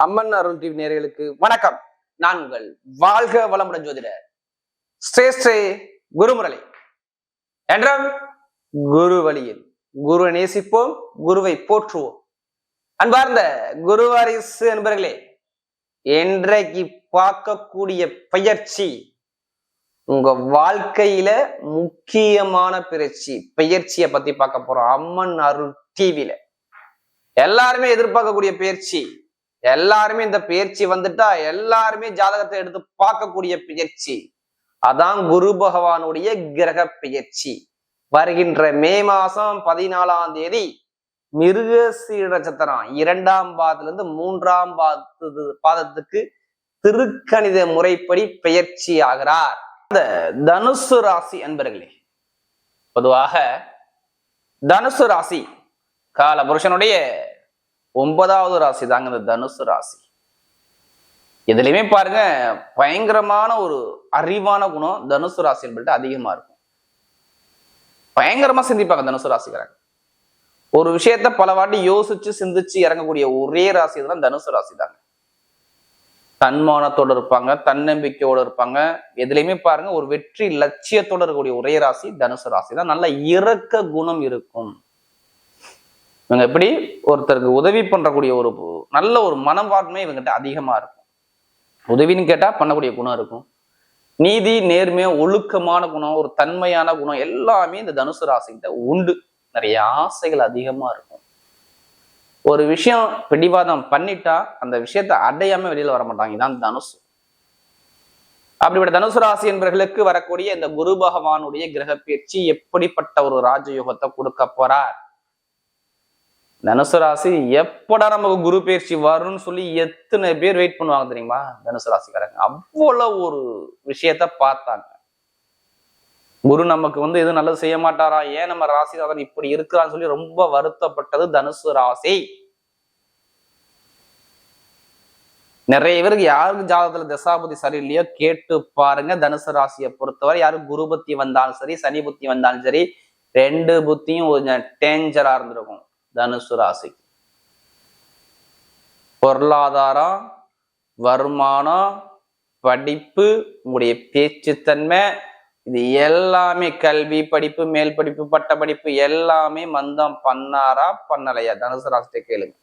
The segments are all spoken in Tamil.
அம்மன் அருள் டிவி நேயர்களுக்கு வணக்கம். நான் உங்கள் வாழ்க வளமுடன் ஜோதிடர் ஸ்ரே குருமுரளி. என்றும் குரு வழியில் குரு நேசிப்போம், குருவை போற்றுவோம். அன்பார்ந்த குரு வாரிசு என்பர்களே, இன்றைக்கு பார்க்கக்கூடிய பயிற்சி உங்க வாழ்க்கையில முக்கியமான பயிற்சியை பத்தி பார்க்க போறோம். அம்மன் அருள் டிவில எல்லாருமே எதிர்பார்க்கக்கூடிய பயிற்சி, எல்லாருமே இந்த பயிற்சி வந்துட்டா எல்லாருமே ஜாதகத்தை எடுத்து பார்க்கக்கூடிய பயிற்சி. அதான் குரு பகவானுடைய கிரக பயிற்சி. வருகின்ற மே மாசம் 14ஆம் தேதி மிருகசீட நட்சத்திரம் 2ஆம் பாதத்திலிருந்து 3ஆம் பாதத்துக்கு திருக்கணித முறைப்படி பயிற்சி ஆகிறார். இந்த தனுசு ராசி அன்பர்களே, பொதுவாக தனுசு ராசி கால புருஷனுடைய 9வது ராசி தாங்க இந்த தனுசு ராசி. எதுலையுமே பாருங்க, பயங்கரமான ஒரு அறிவான குணம் தனுசு ராசி என்பது அதிகமா இருக்கும். பயங்கரமா சிந்திப்பாங்க தனுசு ராசிக்காரங்க. ஒரு விஷயத்த பல வாட்டி யோசிச்சு சிந்திச்சு இறங்கக்கூடிய ஒரே ராசி தான் தனுசு ராசி தாங்க. தன்மானத்தோடு இருப்பாங்க, தன்னம்பிக்கையோடு இருப்பாங்க. எதுலையுமே பாருங்க ஒரு வெற்றி லட்சியத்தோடு இருக்கக்கூடிய ஒரே ராசி தனுசு ராசி தான். நல்ல இரக்க குணம் இருக்கும். இவங்க எப்படி ஒருத்தருக்கு உதவி பண்றக்கூடிய ஒரு நல்ல ஒரு மனவாண்மை இவங்கிட்ட அதிகமா இருக்கும். உதவின்னு கேட்டா பண்ணக்கூடிய குணம் இருக்கும். நீதி, நேர்மையா, ஒழுக்கமான குணம், ஒரு தன்மையான குணம் எல்லாமே இந்த தனுசு ராசிகிட்ட உண்டு. நிறைய ஆசைகள் அதிகமா இருக்கும். ஒரு விஷயம் பிடிவாதம் பண்ணிட்டா அந்த விஷயத்த அடையாம வெளியில வர மாட்டாங்க. இதான் தனுசு. அப்படிப்பட்ட தனுசு ராசி என்பவர்களுக்கு வரக்கூடிய இந்த குரு பகவானுடைய கிரக பயிற்சி எப்படிப்பட்ட ஒரு ராஜயோகத்தை கொடுக்க போறார்? தனுசு ராசி எப்படா நமக்கு குரு பயிற்சி வரும்னு சொல்லி எத்தனை பேர் வெயிட் பண்ணுவாங்க தெரியுமா? தனுசு ராசிக்காரங்க அவ்வளவு ஒரு விஷயத்த பார்த்தாங்க. குரு நமக்கு எதுவும் நல்லது செய்ய மாட்டாரா, ஏன் நம்ம ராசிக்காரன் இப்படி இருக்கிறான்னு சொல்லி ரொம்ப வருத்தப்பட்டது தனுசு ராசி. நிறைய பேருக்கு யாருக்கு ஜாதகத்துல தசாபுத்தி சரியில்லையோ கேட்டு பாருங்க. தனுசு ராசியை பொறுத்தவரை யாரும் குரு புத்தி வந்தாலும் சரி, சனி புத்தி வந்தாலும் சரி, 2 புத்தியும் கொஞ்சம் டேஞ்சரா இருந்திருக்கும். தனுசு ராசி பொருளாதாரம், வருமானம், படிப்பு, உங்களுடைய பேச்சுத்தன்மை, இது எல்லாமே கல்வி, படிப்பு, மேல் படிப்பு, பட்ட படிப்பு எல்லாமே மந்தம் பண்ணாரா பண்ணலையா? தனுசு ராசியை கேளுங்க.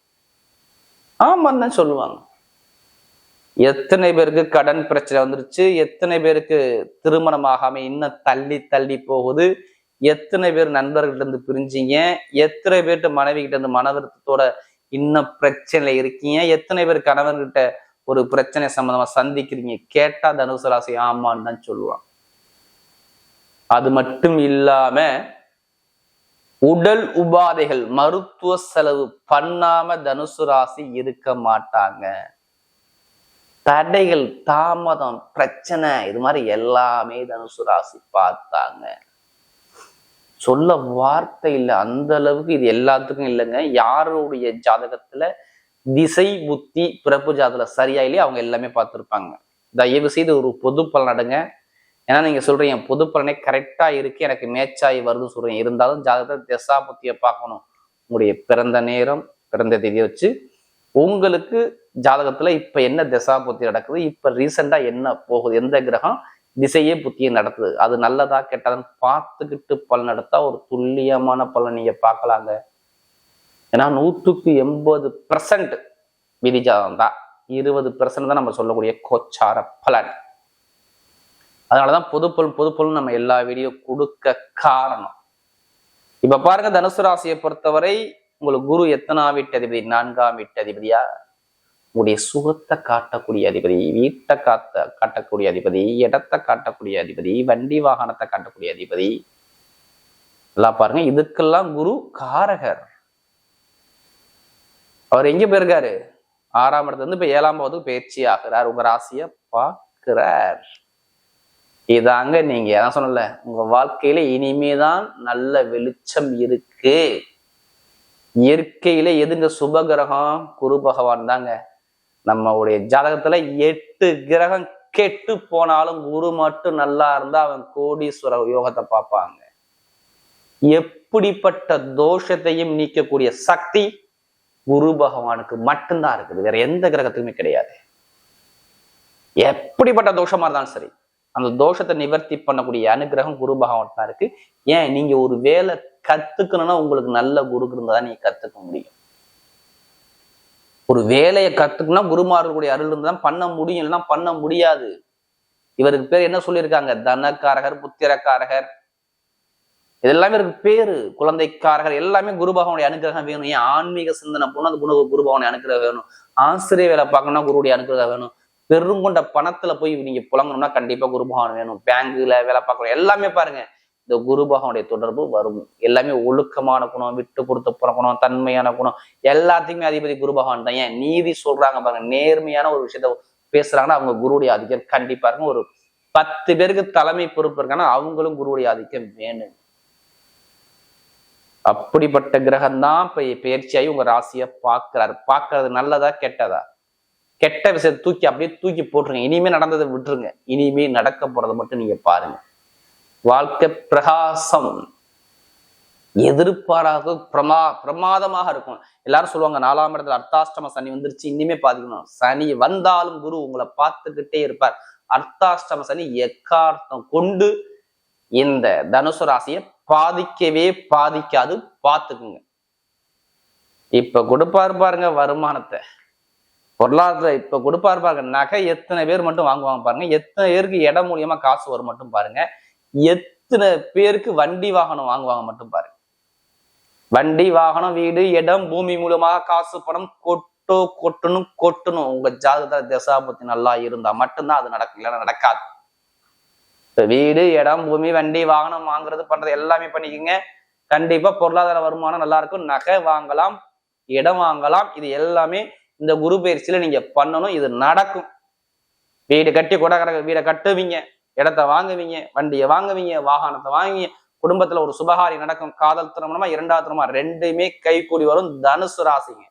ஆமான்னு தான் சொல்லுவாங்க. எத்தனை பேருக்கு கடன் பிரச்சனை வந்துருச்சு, எத்தனை பேருக்கு திருமணம் ஆகாம இன்னும் தள்ளி தள்ளி போகுது, எத்தனை பேர் நண்பர்கள்ட்ட இருந்து பிரிஞ்சிங்க, எத்தனை பேர்கிட்ட மனைவி கிட்ட இருந்து மன வருத்தத்தோட இன்னும் பிரச்சனையில இருக்கீங்க, எத்தனை பேர் கணவர்கிட்ட ஒரு பிரச்சனை சம்பந்தமா சந்திக்கிறீங்க கேட்டா தனுசு ராசி ஆமான்னு தான் சொல்லுவாங்க. அது மட்டும் இல்லாம உடல் உபாதைகள், மருத்துவ செலவு பண்ணாம தனுசு ராசி இருக்க மாட்டாங்க. தடைகள், தாமதம், பிரச்சனை, இது மாதிரி எல்லாமே தனுசு ராசி பார்த்தாங்க. சொல்ல வார்த்தை இல்லை, அந்த அளவுக்கு இது எல்லாத்துக்கும் இல்லைங்க. யாருடைய ஜாதகத்துல திசை புத்தி பிறப்பு ஜாதகத்துல சரியா இல்லையே அவங்க எல்லாமே பார்த்துருப்பாங்க. தயவு செய்து ஒரு பொது பலன் நடுங்க. ஏன்னா நீங்க சொல்றீங்க பொது பலனே கரெக்டா இருக்கு, எனக்கு மேட்சாகி வருதுன்னு சொல்றீங்க. இருந்தாலும் ஜாதகத்தை திசா புத்தியை பார்க்கணும். உங்களுடைய பிறந்த நேரம், பிறந்த தேதியை வச்சு உங்களுக்கு ஜாதகத்துல இப்ப என்ன திசா புத்தி நடக்குது, இப்ப ரீசெண்டா என்ன போகுது, எந்த கிரகம் திசையே புத்தியை நடத்துது, அது நல்லதா கெட்டதான்னு பார்த்துக்கிட்டு பலன் நடத்தா ஒரு துல்லியமான பலன் நீங்க பார்க்கலாங்க. ஏன்னா 100க்கு 80% விதிஜாதம் தான், 20% தான் நம்ம சொல்லக்கூடிய கோச்சார பலன். அதனாலதான் பொதுப்பொருள் நம்ம எல்லா வீடியோ கொடுக்க காரணம். இப்ப பாருங்க, தனுசு ராசியை பொறுத்தவரை உங்களுக்கு குரு எத்தனாம் வீட்டு அதிபதி? 4ஆம் வீட்டு அதிபதியா? உங்களுடைய சுகத்தை காட்டக்கூடிய அதிபதி, வீட்டை காட்டக்கூடிய அதிபதி, இடத்தை காட்டக்கூடிய அதிபதி, வண்டி வாகனத்தை காட்டக்கூடிய அதிபதி எல்லாம் பாருங்க. இதுக்கெல்லாம் குரு காரகர். அவர் எங்க போயிருக்காரு? 6ஆம் இடத்துல இருந்து இப்ப 7ஆம் பாவத்துக்கு பயிற்சி ஆகிறார். உங்க ராசியை பார்க்கிறார். இதாங்க நீங்க நான் சொன்னல, உங்க வாழ்க்கையில இனிமேதான் நல்ல வெளிச்சம் இருக்கு. இயற்கையில எதுங்க சுபகிரகம்? குரு பகவான் தாங்க. நம்மளுடைய ஜாதகத்துல 8 கிரகம் கெட்டு போனாலும் குரு மட்டும் நல்லா இருந்தா அவன் கோடீஸ்வர யோகத்தை பார்ப்பாங்க. எப்படிப்பட்ட தோஷத்தையும் நீக்கக்கூடிய சக்தி குரு பகவானுக்கு மட்டும்தான் இருக்குது, வேற எந்த கிரகத்துக்குமே கிடையாது. எப்படிப்பட்ட தோஷமா இருந்தாலும் சரி, அந்த தோஷத்தை நிவர்த்தி பண்ணக்கூடிய அனுகிரகம் குரு பகவான் தான் இருக்கு. ஏன், நீங்க ஒரு வேலை கத்துக்கணும்னா உங்களுக்கு நல்ல குரு இருந்தாதான் நீங்க கத்துக்க முடியும். ஒரு வேலையை கத்துக்கணும்னா குருமார்களுடைய அருள் இருந்தாதான் பண்ண முடியும், இல்லைன்னா பண்ண முடியாது. இவருக்கு பேர் என்ன சொல்லியிருக்காங்க? தனக்காரகர், புத்திரக்காரகர், இதெல்லாமே இருக்கு பேரு. குழந்தைக்காரகர், எல்லாமே குரு பகவானுடைய அனுகிரகம் வேணும். ஏன், ஆன்மீக சிந்தனை போனா அது குரு பகவானுடைய அனுகிரகம் வேணும். ஆசிரியர் வேலை பார்க்கணும்னா குருவுடைய அனுகிரகம் வேணும். பெருங்கொண்ட பணத்துல போய் நீங்க புலங்கணும்னா கண்டிப்பா குரு பகவான் வேணும். பேங்குல வேலை பார்க்கணும், எல்லாமே பாருங்க இந்த குரு பகவானுடைய தொடர்பு வரும். எல்லாமே ஒழுக்கமான குணம், விட்டு கொடுத்து போற குணம், தன்மையான குணம், எல்லாத்தையுமே அதிபதி குரு பகவான் தான். ஏன், நீதி சொல்றாங்க பாருங்க, நேர்மையான ஒரு விஷயத்த பேசுறாங்கன்னா அவங்க குருவுடைய ஆதிக்கம் கண்டிப்பா இருக்கும். ஒரு 10 பேருக்கு தலைமை பொறுப்பு இருக்காங்கன்னா அவங்களும் குருவுடைய ஆதிக்கம் வேணும். அப்படிப்பட்ட கிரகம் தான் இப்ப பயிற்சியாகி உங்க ராசியை பார்க்கிறாரு. பார்க்கறது நல்லதா கெட்டதா? கெட்ட விஷயத்தை அப்படியே தூக்கி போட்டுருங்க. இனிமே நடந்ததை விட்டுருங்க. இனிமே நடக்க போறதை மட்டும் நீங்க பாருங்க. வாழ்க்கை பிரகாசம், எதிர்பாராத பிரமாதமாக இருக்கும். எல்லாரும் சொல்லுவாங்க 4ஆம் இடத்துல அர்த்தாஷ்டம சனி வந்துருச்சு, இனிமே பாதிக்கணும். சனி வந்தாலும் குரு உங்களை பார்த்துக்கிட்டே இருப்பார். அர்த்தாஷ்டம சனி எக்கார்த்தம் கொண்டு இந்த தனுசு ராசியை பாதிக்கவே பாதிக்காது, பார்த்துக்குங்க. இப்ப கொடுப்பாரு பாருங்க வருமானத்தை, பொருளாதார இப்ப கொடுப்பாரு பாருங்க. நகை எத்தனை பேர் மட்டும் வாங்குவாங்க பாருங்க. எத்தனை பேருக்கு இடம் மூலியமா காசு வரும் மட்டும் பாருங்க. எத்தனை பேருக்கு வண்டி வாகனம் வாங்குவாங்க மட்டும் பாருங்க. வண்டி வாகனம், வீடு, இடம், பூமி மூலமாக காசு பணம் கொட்டணும். உங்க ஜாதகத்துல தசாபுத்தி நல்லா இருந்தா மட்டும்தான் அது நடக்கும், இல்லைன்னா நடக்காது. வீடு, இடம், பூமி, வண்டி வாகனம் வாங்குறது பண்றது எல்லாமே பண்ணிக்கோங்க. கண்டிப்பா பொருளாதார வருமானம் நல்லா இருக்கும். நகை வாங்கலாம், இடம் வாங்கலாம். இது எல்லாமே இந்த குரு பயிற்சியில நீங்க பண்ணணும். இது நடக்கும். வீடு கட்டி வீடை கட்டுவீங்க, இடத்த வாங்குவீங்க, வண்டியை வாங்குவீங்க, வாகனத்தை வாங்குவீங்க. குடும்பத்துல ஒரு சுபகாரி நடக்கும். காதல் திருமணமா, 2வது திருமணமா, ரெண்டுமே கை கூடி வரும். தனுசு ராசிங்க.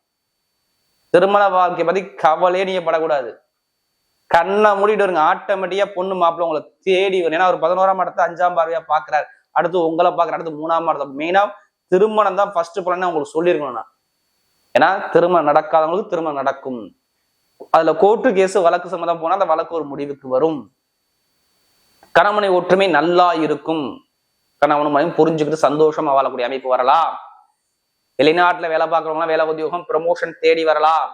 திருமண வாழ்க்கை பத்தி கவலையே நீங்க படக்கூடாது. கண்ணை மூடிட்டு வருங்க, ஆட்டோமேட்டிக்கா பொண்ணு மாப்பிள்ள உங்களை தேடி வரும். ஏன்னா ஒரு 11ஆம் இடத்தை 5ஆம் பார்வையா பாக்குறாரு. அடுத்து உங்களை பாக்குற, அடுத்து 3ஆம் இடத்தை. மெயினா திருமணம் தான் ஃபர்ஸ்ட் பலன்னு உங்களுக்கு சொல்லியிருக்கணும் நான். ஏன்னா திருமணம் நடக்காதவங்களுக்கு திருமணம் நடக்கும். அதுல கோர்ட்டு கேஸ் வழக்கு சம்மந்தம் போனா அந்த வழக்கு ஒரு முடிவுக்கு வரும். கணவனை ஒற்றுமை நல்லா இருக்கும். கணவனும் மனைவி புரிஞ்சுக்கிட்டு சந்தோஷமா வாழக்கூடிய அமைப்பு வரலாம். வெளிநாட்டுல வேலை பார்க்கறவங்க வேலை உத்தியோகம் ப்ரமோஷன் தேடி வரலாம்.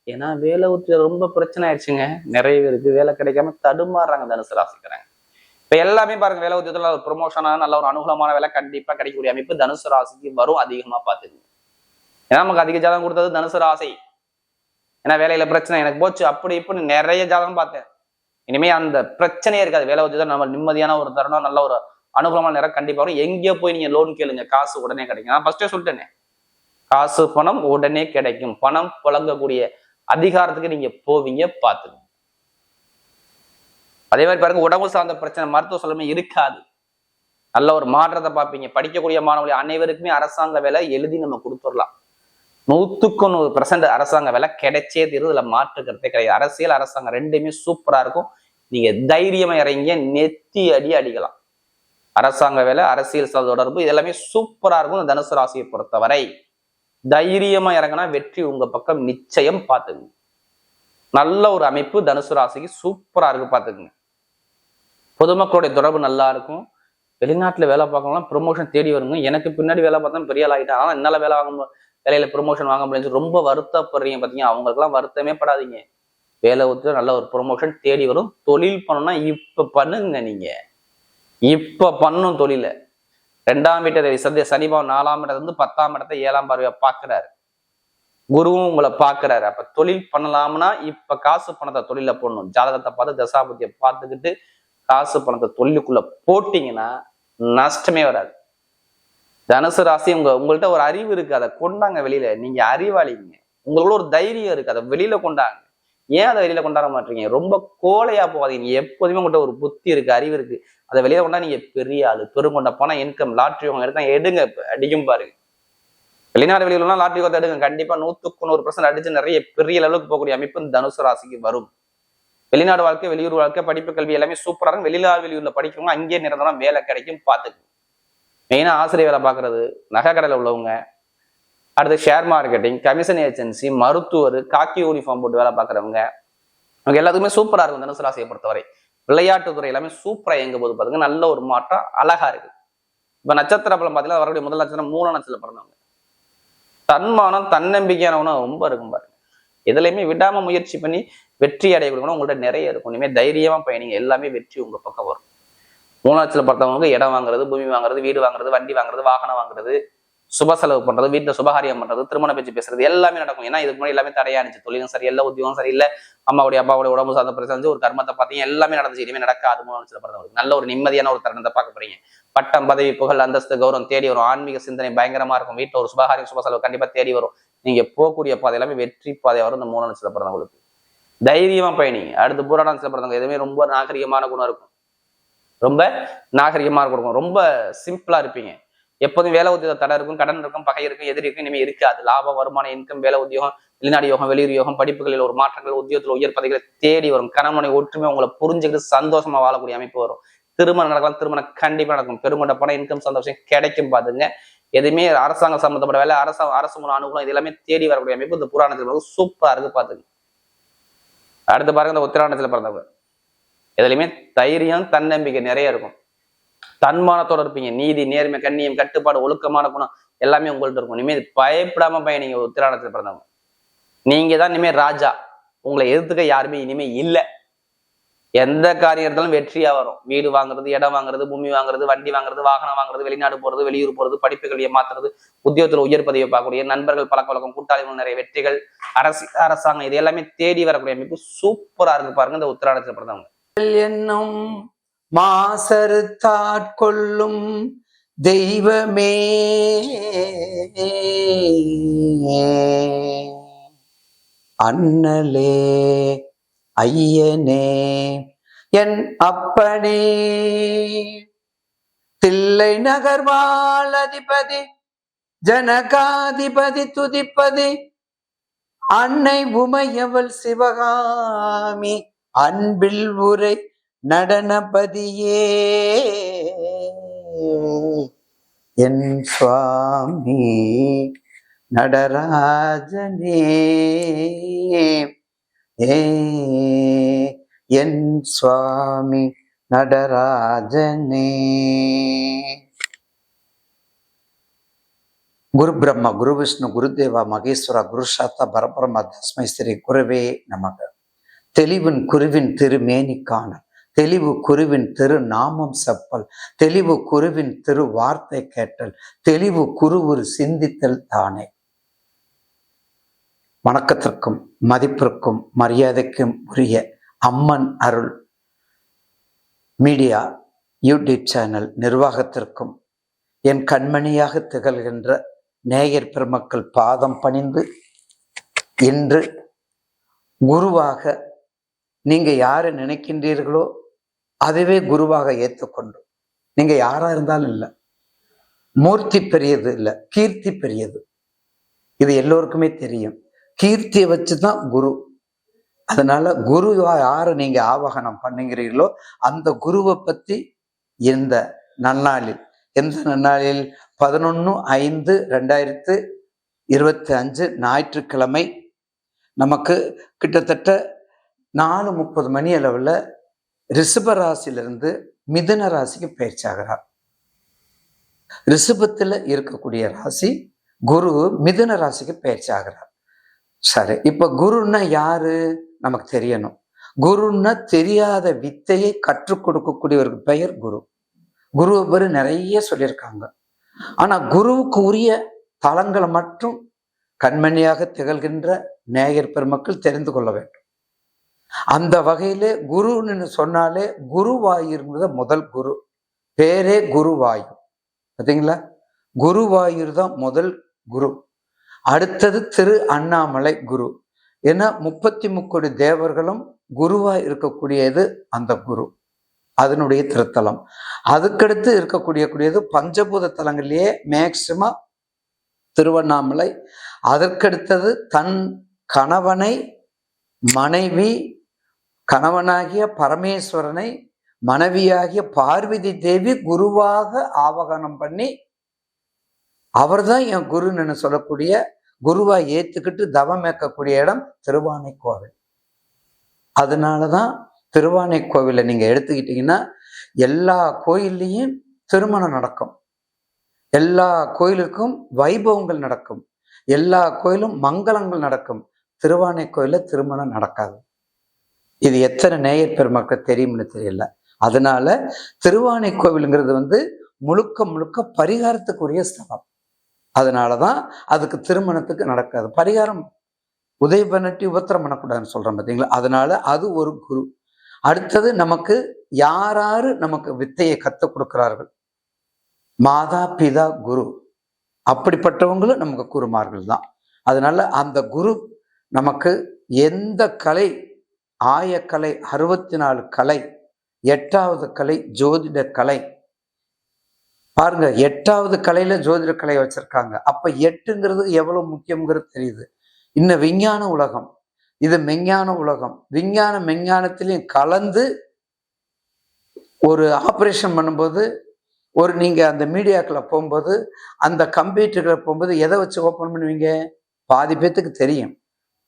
ஏன்னா வேலை உத்தியோகம் ரொம்ப பிரச்சனை ஆயிடுச்சுங்க. நிறைய பேருக்கு வேலை கிடைக்காம தடுமாறுறாங்க தனுசு ராசிக்காரங்க. இப்ப எல்லாமே பாருங்க, வேலை உத்தியோகத்துல ப்ரமோஷனான நல்ல ஒரு அனுகூலமான வேலை கண்டிப்பா கிடைக்கக்கூடிய அமைப்பு தனுசு ராசிக்கு வரும். அதிகமா பார்த்துக்குங்க. ஏன்னா நமக்கு அதிக ஜாதகம் கொடுத்தது தனுசு ராசி. ஏன்னா வேலையில பிரச்சனை எனக்கு போச்சு, அப்படி இப்படி நிறைய ஜாதகம் பார்த்தேன். இனிமே அந்த பிரச்சனையே இருக்காது. வேலை உத்தியோகம் நம்ம நிம்மதியான ஒரு தருணம், நல்ல ஒரு அனுகூலமான நேரம் கண்டிப்பா வரும். எங்கேயோ போய் நீங்க லோன் கேளுங்க, காசு உடனே கிடைக்கும். நான் ஃபர்ஸ்டே சொல்லிட்டேனே, காசு பணம் உடனே கிடைக்கும். பணம் புழங்கக்கூடிய அதிகாரத்துக்கு நீங்க போவீங்க, பார்த்துங்க. அதே மாதிரி பாருங்க, உடம்பு சார்ந்த பிரச்சனை, மருத்துவ செலவுமே இருக்காது. நல்ல ஒரு மாற்றத்தை பார்ப்பீங்க. படிக்கக்கூடிய மாணவர்கள் அனைவருக்குமே அரசாங்க வேலை எழுதி நம்ம கொடுத்துடலாம். 100% அரசாங்க வேலை கிடைச்சே தீர்வு. இதுல மாற்றுக்கிறதே கிடையாது. அரசியல், அரசாங்கம் ரெண்டுமே சூப்பரா இருக்கும். நீங்க தைரியமா இறங்கிய நெத்தி அடிக்கலாம். அரசாங்க வேலை, அரசியல் தொடர்பு, இதெல்லாமே சூப்பரா இருக்கும். தனுசு ராசியை பொறுத்தவரை தைரியமா இறங்கினா வெற்றி உங்க பக்கம் நிச்சயம். பார்த்துக்குங்க. நல்ல ஒரு அமைப்பு தனுசு ராசிக்கு சூப்பரா இருக்கு, பார்த்துக்குங்க. பொதுமக்களுடைய தொடர்பு நல்லா இருக்கும். வெளிநாட்டுல வேலை பார்க்கலாம், ப்ரொமோஷன் தேடி வருங்க. எனக்கு பின்னாடி வேலை பார்த்தா பெரிய ஆள் ஆகிட்டா, ஆனா என்னால வேலையில ப்ரொமோஷன் வாங்க முடியாது, ரொம்ப வருத்தப்படுறீங்க. பார்த்தீங்க, அவங்களுக்குலாம் வருத்தமே படாதீங்க. வேலை ஒத்து நல்ல ஒரு ப்ரொமோஷன் தேடி வரும். தொழில் பண்ணணும்னா இப்ப பண்ணுங்க. நீங்க இப்ப பண்ணும் தொழில. 2ஆம் வீட்டை சனிபாவம் 4ஆம் இடத்துல இருந்து 10ஆம் இடத்தை 7ஆம் பார்வையா பாக்குறாரு. குருவும் உங்களை பாக்குறாரு. அப்ப தொழில் பண்ணலாம்னா இப்ப காசு பணத்தை தொழில போடணும். ஜாதகத்தை பார்த்து தசாபதியை பார்த்துக்கிட்டு காசு பணத்தை தொழிலுக்குள்ள போட்டீங்கன்னா நஷ்டமே வராது. தனுசு ராசி உங்கள்கிட்ட ஒரு அறிவு இருக்கு, அதை கொண்டாங்க வெளியில. நீங்க அறிவாளிங்க, உங்களுக்குள்ள ஒரு தைரியம் இருக்கு, அதை வெளியில கொண்டாங்க. ஏன் அதை வெளியில கொண்டாட மாட்டீங்க? ரொம்ப கோலையா போகாதீங்க. எப்போதுமே உங்கள்கிட்ட ஒரு புத்தி இருக்கு, அறிவு இருக்கு, அதை வெளியில கொண்டா நீங்க பெரிய ஆளு. பெருங்கொண்ட பணம், இன்கம், லாட்ரி உங்க எடுத்தா எடுங்க, அடிக்கும் பாருங்க. வெளிநாடு வெளியிலாம் லாட்ரி கொத்த எடுங்க. கண்டிப்பா 100% அடிச்சு நிறைய பெரிய லெவலுக்கு போகக்கூடிய அமைப்பு தனுசு ராசிக்கு வரும். வெளிநாடு வாழ்க்கை, வெளியூர் வாழ்க்கை, படிப்பு, கல்வி எல்லாமே சூப்பரா இருக்கும். வெளியூர்ல படிக்கிறவங்க அங்கேயே நிரந்தரம் வேலை கிடைக்கும், பார்த்துக்கு. மெயினா ஆசிரியர் வேலை பார்க்கறது, நகை கடையில் உள்ளவங்க, அடுத்து ஷேர் மார்க்கெட்டிங், கமிஷன் ஏஜென்சி, மருத்துவர், காக்கி யூனிஃபார்ம் போட்டு வேலை பார்க்குறவங்க, அவங்க எல்லாத்துக்குமே சூப்பரா இருக்கும். தனுசு ராசியை பொறுத்தவரை விளையாட்டுத்துறை எல்லாமே சூப்பரா இயங்கும் போது பாருங்க நல்ல ஒரு மாற்றம் அழகா இருக்கு. இப்ப நட்சத்திர பலம் பார்த்தீங்கன்னா வரக்கூடிய முதல் நட்சத்திரம் மூல நட்சத்திரம் பிறந்தவங்க தன்மானம் தன்னம்பிக்கையானவனும் ரொம்ப இருக்கும் பாருங்க. எதுலையுமே விடாம முயற்சி பண்ணி வெற்றி அடையக்கூடிய உங்கள்ட்ட நிறைய இருக்கும். இனிமேல் தைரியமா பயணிங்க, எல்லாமே வெற்றி உங்க பக்கம் வரும். மூல நட்சத்திரம் பார்த்தவங்களுக்கு இடம் வாங்குறது, பூமி வாங்குறது, வீடு வாங்குறது, வண்டி வாங்குறது, வாகனம் வாங்குறது, சுப செலவு பண்றது, வீட்டுல சுபகாரியம் பண்றது, திருமண பேச்சு பேசுறது எல்லாமே நடக்கும். ஏன்னா இதுக்கு முன்னாடி எல்லாமே தடையானிச்சு. தொழிலும் சரியில்லை, உத்தியோகம் சரியில்லை, அம்மாவுடைய அப்பாவுடைய உடம்பு சார்ந்த பிரச்சனை, ஒரு கர்மத்தை பார்த்தீங்க எல்லாமே நடந்துச்சு. இனிமே நடக்காது. மூணு நட்சத்திரம் பிறந்தவங்களுக்கு நல்ல ஒரு நிம்மதியான ஒரு தருணத்தை பார்க்க போறீங்க. பட்டம், பதவி, புகழ், அந்தஸ்து, கௌரவம் தேடி வரும். ஆன்மீக சிந்தனை பயங்கரமா இருக்கும். வீட்டுல ஒரு சுபகாரியம் சுப செலவு கண்டிப்பா தேடி வரும். நீங்க போகக்கூடிய பாதை எல்லாமே வெற்றி பாதை வரும். இந்த மூணு நட்சத்திரம் பிறந்தவங்களுக்கு தைரியமா பயணிங்க. அடுத்து பூராட நட்சத்திரம் பிறந்தவங்க எதுவுமே ரொம்ப நாகரிகமான குணம் இருக்கும். ரொம்ப நாகரிகமா இருக்கும். ரொம்ப சிம்பிளா இருப்பீங்க. எப்போதும் வேலை உத்தியோக தடை இருக்கும், கடன் இருக்கும், பகை இருக்கும், எதிரி இருக்கும். இனிமே இருக்காது. லாபம், வருமானம், இன்கம், வேலை உத்தியோகம், வெளிநாடு யோகம், வெளியூர் யோகம், படிப்புகளில் ஒரு மாற்றங்கள், உத்தியோகத்தில் உயர் பதவிகளை தேடி வரும். கணவனை ஒற்றுமை உங்களை புரிஞ்சுக்கிட்டு சந்தோஷமா வாழக்கூடிய அமைப்பு வரும். திருமணம் நடக்கலாம், திருமணம் கண்டிப்பா நடக்கும். பெருமண்ட பணம், இன்கம், சந்தோஷம் கிடைக்கும். பாத்துங்க. எதுவுமே அரசாங்கம் சம்பந்தப்பட்ட வேலை, அரசு மூலம் அனுகூலம் இது எல்லாமே தேடி வரக்கூடிய அமைப்பு இந்த புராணத்தில் சூப்பரா இருக்கு. பாத்துங்க. அடுத்து பாருங்க இந்த உத்திராடத்துல பிறந்தவங்க எதுலையுமே தைரியம் தன்னம்பிக்கை நிறைய இருக்கும். தன்மானத்தோட இருப்பீங்க. நீதி, நேர்மை, கண்ணியம், கட்டுப்பாடு, ஒழுக்கமான குணம் எல்லாமே உங்கள்ட்ட இருக்கும். இனிமேல் பயப்படாம பயணிங்க. உத்திராடத்துல பிறந்தவங்க நீங்க தான் இனிமேல் ராஜா. உங்களை எதிர்த்துக்க யாருமே இனிமே இல்லை. எந்த காரியம் இருந்தாலும் வெற்றியா வரும். வீடு வாங்குறது, இடம் வாங்குறது, பூமி வாங்குறது, வண்டி வாங்குறது, வாகனம் வாங்குறது, வெளிநாடு போறது, வெளியூர் போறது, படிப்புகளை மாத்துறது, உத்தியோகத்தில் உயர் பதவியை பார்க்கக்கூடிய நண்பர்கள், பழக்க வழக்கம், கூட்டாளிகள், நிறைய வெற்றிகள், அரசாங்கம் இது எல்லாமே தேடி வரக்கூடிய அமைப்பு சூப்பரா இருக்கு. பாருங்க இந்த உத்திராடத்துல பிறந்தவங்க என்னும் மாசறுத்தாட்கொள்ளும் தெய்வமே அண்ணலே ஐயனே என் அப்பனே தில்லை நகர்வாழ் அதிபதி ஜனகாதிபதி துதிப்பதி அன்னை உமையவள் சிவகாமி அன்பில் உரை நடனபதியே என் சுவாமி நடராஜனே என் சுவாமி நடராஜனே. குரு பிரம்மா, குரு விஷ்ணு, குருதேவா, மகேஸ்வரா, குரு சாத்தா, பரபரமா, தஸ்மை ஸ்ரீ குருவே நமக. தெளிவின் குருவின் திருமேனி காண, தெளிவு குருவின் திரு நாமம் செப்பல், தெளிவு குருவின் திரு வார்த்தை கேட்டல், தெளிவு குரு ஒரு சிந்தித்தல் தானே. வணக்கத்திற்கும் மதிப்பிற்கும் மரியாதைக்கும் உரிய அம்மன் அருள் மீடியா யூடியூப் சேனல் நிர்வாகத்திற்கும் என் கண்மணியாக திகழ்கின்ற நேயர் பெருமக்கள் பாதம் பணிந்து இன்று குருவாக நீங்க யாரை நினைக்கின்றீர்களோ அதுவே குருவாக ஏற்றுக்கொண்டு, நீங்க யாரா இருந்தாலும் இல்லை, மூர்த்தி பெரியது இல்லை, கீர்த்தி பெரியது. இது எல்லோருக்குமே தெரியும். கீர்த்தியை வச்சுதான் குரு. அதனால குருவா யாரை நீங்க ஆவாகனம் பண்ணுகிறீர்களோ அந்த குருவை பத்தி இந்த நன்னாளில், எந்த நன்னாளில் 11/5/2025 ஞாயிற்றுக்கிழமை நமக்கு கிட்டத்தட்ட 4:30 மணி அளவுல ரிஷப ராசியிலிருந்து மிதுன ராசிக்கு பயிற்சி ஆகிறார். ரிஷபத்துல இருக்கக்கூடிய ராசி குரு மிதுன ராசிக்கு பயிற்சி ஆகிறார். சரி, இப்ப குருன்னா யாரு நமக்கு தெரியணும். குருன்னா தெரியாத வித்தையை கற்றுக் கொடுக்கக்கூடியவருக்கு பெயர் குரு. குருவை பேரு நிறைய சொல்லியிருக்காங்க. ஆனா குருவுக்கு உரிய தலங்களை மட்டும் கண்மணியாக திகழ்கின்ற நேயர் பெருமக்கள் தெரிந்து கொள்ள வேண்டும். அந்த வகையிலே குருன்னு சொன்னாலே குருவாயூர்ங்கிறத முதல் குரு பேரே குருவாயூர். பார்த்தீங்களா, குருவாயூர் தான் முதல் குரு. அடுத்தது திரு அண்ணாமலை குரு. ஏன்னா 33 தேவர்களும் குருவா இருக்கக்கூடியது அந்த குரு, அதனுடைய திருத்தலம். அதுக்கடுத்து இருக்கக்கூடியது பஞ்சபூத தலங்களிலேயே மேக்சிமம் திருவண்ணாமலை. அதற்கடுத்தது தன் கணவனை மனைவி, கணவனாகிய பரமேஸ்வரனை மனைவியாகிய பார்வதி தேவி குருவாக ஆவாகனம் பண்ணி அவர்தான் என் குருன்னு சொல்லக்கூடிய, குருவா ஏத்துக்கிட்டு தவம் ஏற்கக்கூடிய இடம் திருவானைக்கோவில். அதனாலதான் திருவானைக்கோவிலை நீங்க எடுத்துக்கிட்டீங்கன்னா எல்லா கோயில்லையும் திருமணம் நடக்கும், எல்லா கோயிலுக்கும் வைபவங்கள் நடக்கும், எல்லா கோயிலும் மங்களங்கள் நடக்கும். திருவானைக்கோயில திருமணம் நடக்காது. இது எத்தனை நேயர் பெருமக்கள் தெரியும்னு தெரியல. அதனால திருவானைக்கோவிலுங்கிறது முழுக்க முழுக்க பரிகாரத்துக்குரிய ஸ்தலம். அதனாலதான் அதுக்கு திருமணத்துக்கு நடக்காது. பரிகாரம் உதவி பண்ணிட்டு உபத்திரம் பண்ணக்கூடாதுன்னு சொல்றேன் பார்த்தீங்களா. அதனால அது ஒரு குரு. அடுத்தது நமக்கு யாராரு நமக்கு வித்தையை கற்றுக் கொடுக்கிறார்கள், மாதா பிதா குரு, அப்படிப்பட்டவங்களும் நமக்கு குருமார்கள் தான். அதனால அந்த குரு நமக்கு எந்த கலை, ஆயக்கலை, 64 கலை, 8வது கலை ஜோதிட கலை. பாருங்க, 8வது கலையில ஜோதிட கலை வச்சிருக்காங்க. அப்ப 8ங்கிறது எவ்வளவு முக்கியங்கிறது தெரியுது. இன்னும் விஞ்ஞான உலகம், இது மெஞ்ஞான உலகம். விஞ்ஞான மெஞ்ஞானத்திலையும் கலந்து ஒரு ஆப்ரேஷன் பண்ணும்போது, நீங்க அந்த மீடியாக்களை போகும்போது, அந்த கம்ப்யூட்டர்களை போகும்போது எதை வச்சு ஓப்பன் பண்ணுவீங்க? பாதி பேத்துக்கு தெரியும்,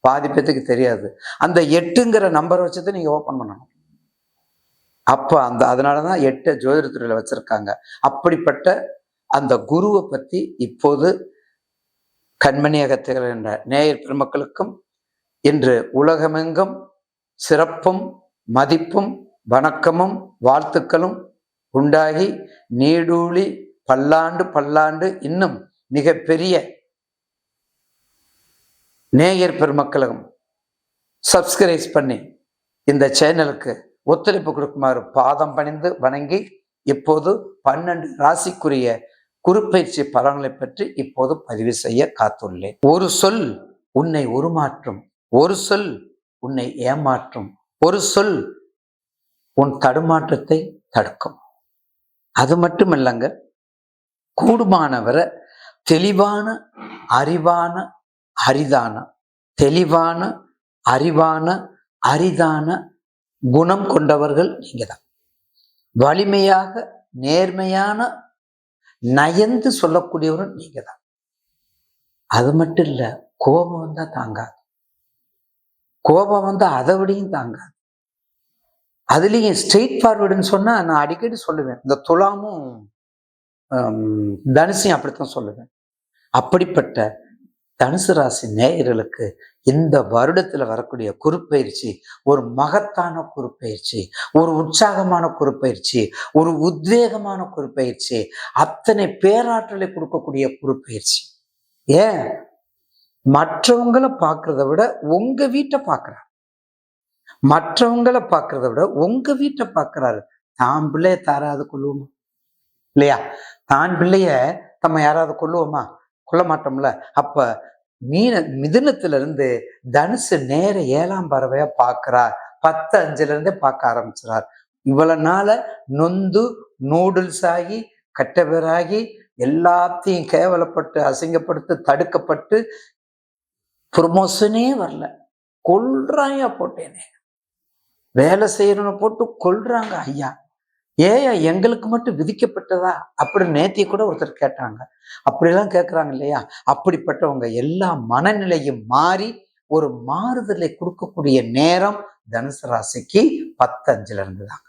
பாதி பேத்துக்கு தெரியாது. அந்த 8ங்கிற நம்பரை வச்சுதான் நீங்க ஓப்பன் பண்ணணும். அப்ப அதனாலதான் 8 ஜோதிடத்துறையில வச்சிருக்காங்க. அப்படிப்பட்ட அந்த குருவை பத்தி இப்போது கண்மணியகத்திகள் என்ற நேயர் பெருமக்களுக்கும் இன்று உலகமெங்கும் சிறப்பும் மதிப்பும் வணக்கமும் வாழ்த்துக்களும் உண்டாகி நீடூழி பல்லாண்டு பல்லாண்டு இன்னும் மிகப்பெரிய நேயர் பெருமக்களும் சப்ஸ்கிரைப் பண்ணி இந்த சேனலுக்கு ஒத்துழைப்பு கொடுக்குமாறு பாதம் பணிந்து வணங்கி, இப்போது 12 ராசிக்குரிய குருப்பெயர்ச்சி பலன்களை பற்றி இப்போது பதிவு செய்ய காத்துள்ளேன். ஒரு சொல் உன்னை உருமாற்றும், ஒரு சொல் உன்னை ஏமாற்றும், ஒரு சொல் உன் தடுமாற்றத்தை தடுக்கும். அது மட்டுமல்லங்க, கூடுமானவரை தெளிவான அறிவான அரிதான, தெளிவான அறிவான அரிதான குணம் கொண்டவர்கள் நீங்க தான். வலிமையாக நேர்மையான நயந்து சொல்லக்கூடியவரும் நீங்க தான். அது மட்டும் இல்ல, கோபம் வந்தா தாங்காது, கோபம் வந்தா அதை விடையும் தாங்காது. அதுலயும் ஸ்ட்ரெயிட் ஃபார்வர்டுன்னு சொன்னா நான் அடிக்கடி சொல்லுவேன், இந்த துலாமும் தனுசையும் அப்படித்தான் சொல்லுவேன். அப்படிப்பட்ட தனுசு ராசி நேயர்களுக்கு இந்த வருடத்துல வரக்கூடிய குருப்பெயர்ச்சி ஒரு மகத்தான குருப்பெயர்ச்சி, ஒரு உற்சாகமான குருப்பெயர்ச்சி, ஒரு உத்வேகமான குருப்பெயர்ச்சி, அத்தனை பேராற்றலை கொடுக்கக்கூடிய குருப்பெயர்ச்சி. ஏன் மற்றவங்களை பார்க்கறத விட உங்க வீட்டை பார்க்கிறார், மற்றவங்களை பார்க்கறத விட உங்க வீட்டை பார்க்கிறாரு. தான் பிள்ளைய தாராது கொள்ளுவோமா இல்லையா? தான் பிள்ளைய நம்ம யாராவது கொள்ளுவோமா? கொள்ள மாட்டோம்ல. அப்ப மிதுனத்துல இருந்து தனுசு நேர 7ஆம் பறவையா பார்க்கிறார். 10:5 இருந்தே பார்க்க ஆரம்பிச்சார். இவ்வளவு நாள நொந்து நூடுல்ஸ் ஆகி கட்டபேராகி எல்லாத்தையும் கேவலப்பட்டு அசிங்கப்படுத்து தடுக்கப்பட்டு ப்ரொமோஷனே வரல, கொல்றாயா போட்டேனே, வேலை செய்யறவனை போட்டு கொல்றாங்க ஐயா, ஏயா எங்களுக்கு மட்டும் விதிக்கப்பட்டதா அப்படின்னு நேத்திய கூட ஒருத்தர் கேட்டாங்க. அப்படிலாம் கேட்கறாங்க இல்லையா? அப்படிப்பட்டவங்க எல்லா மனநிலையும் மாறி ஒரு மாறுதலை கொடுக்கக்கூடிய நேரம் தனுசு ராசிக்கு 10:5 இருந்துதான்.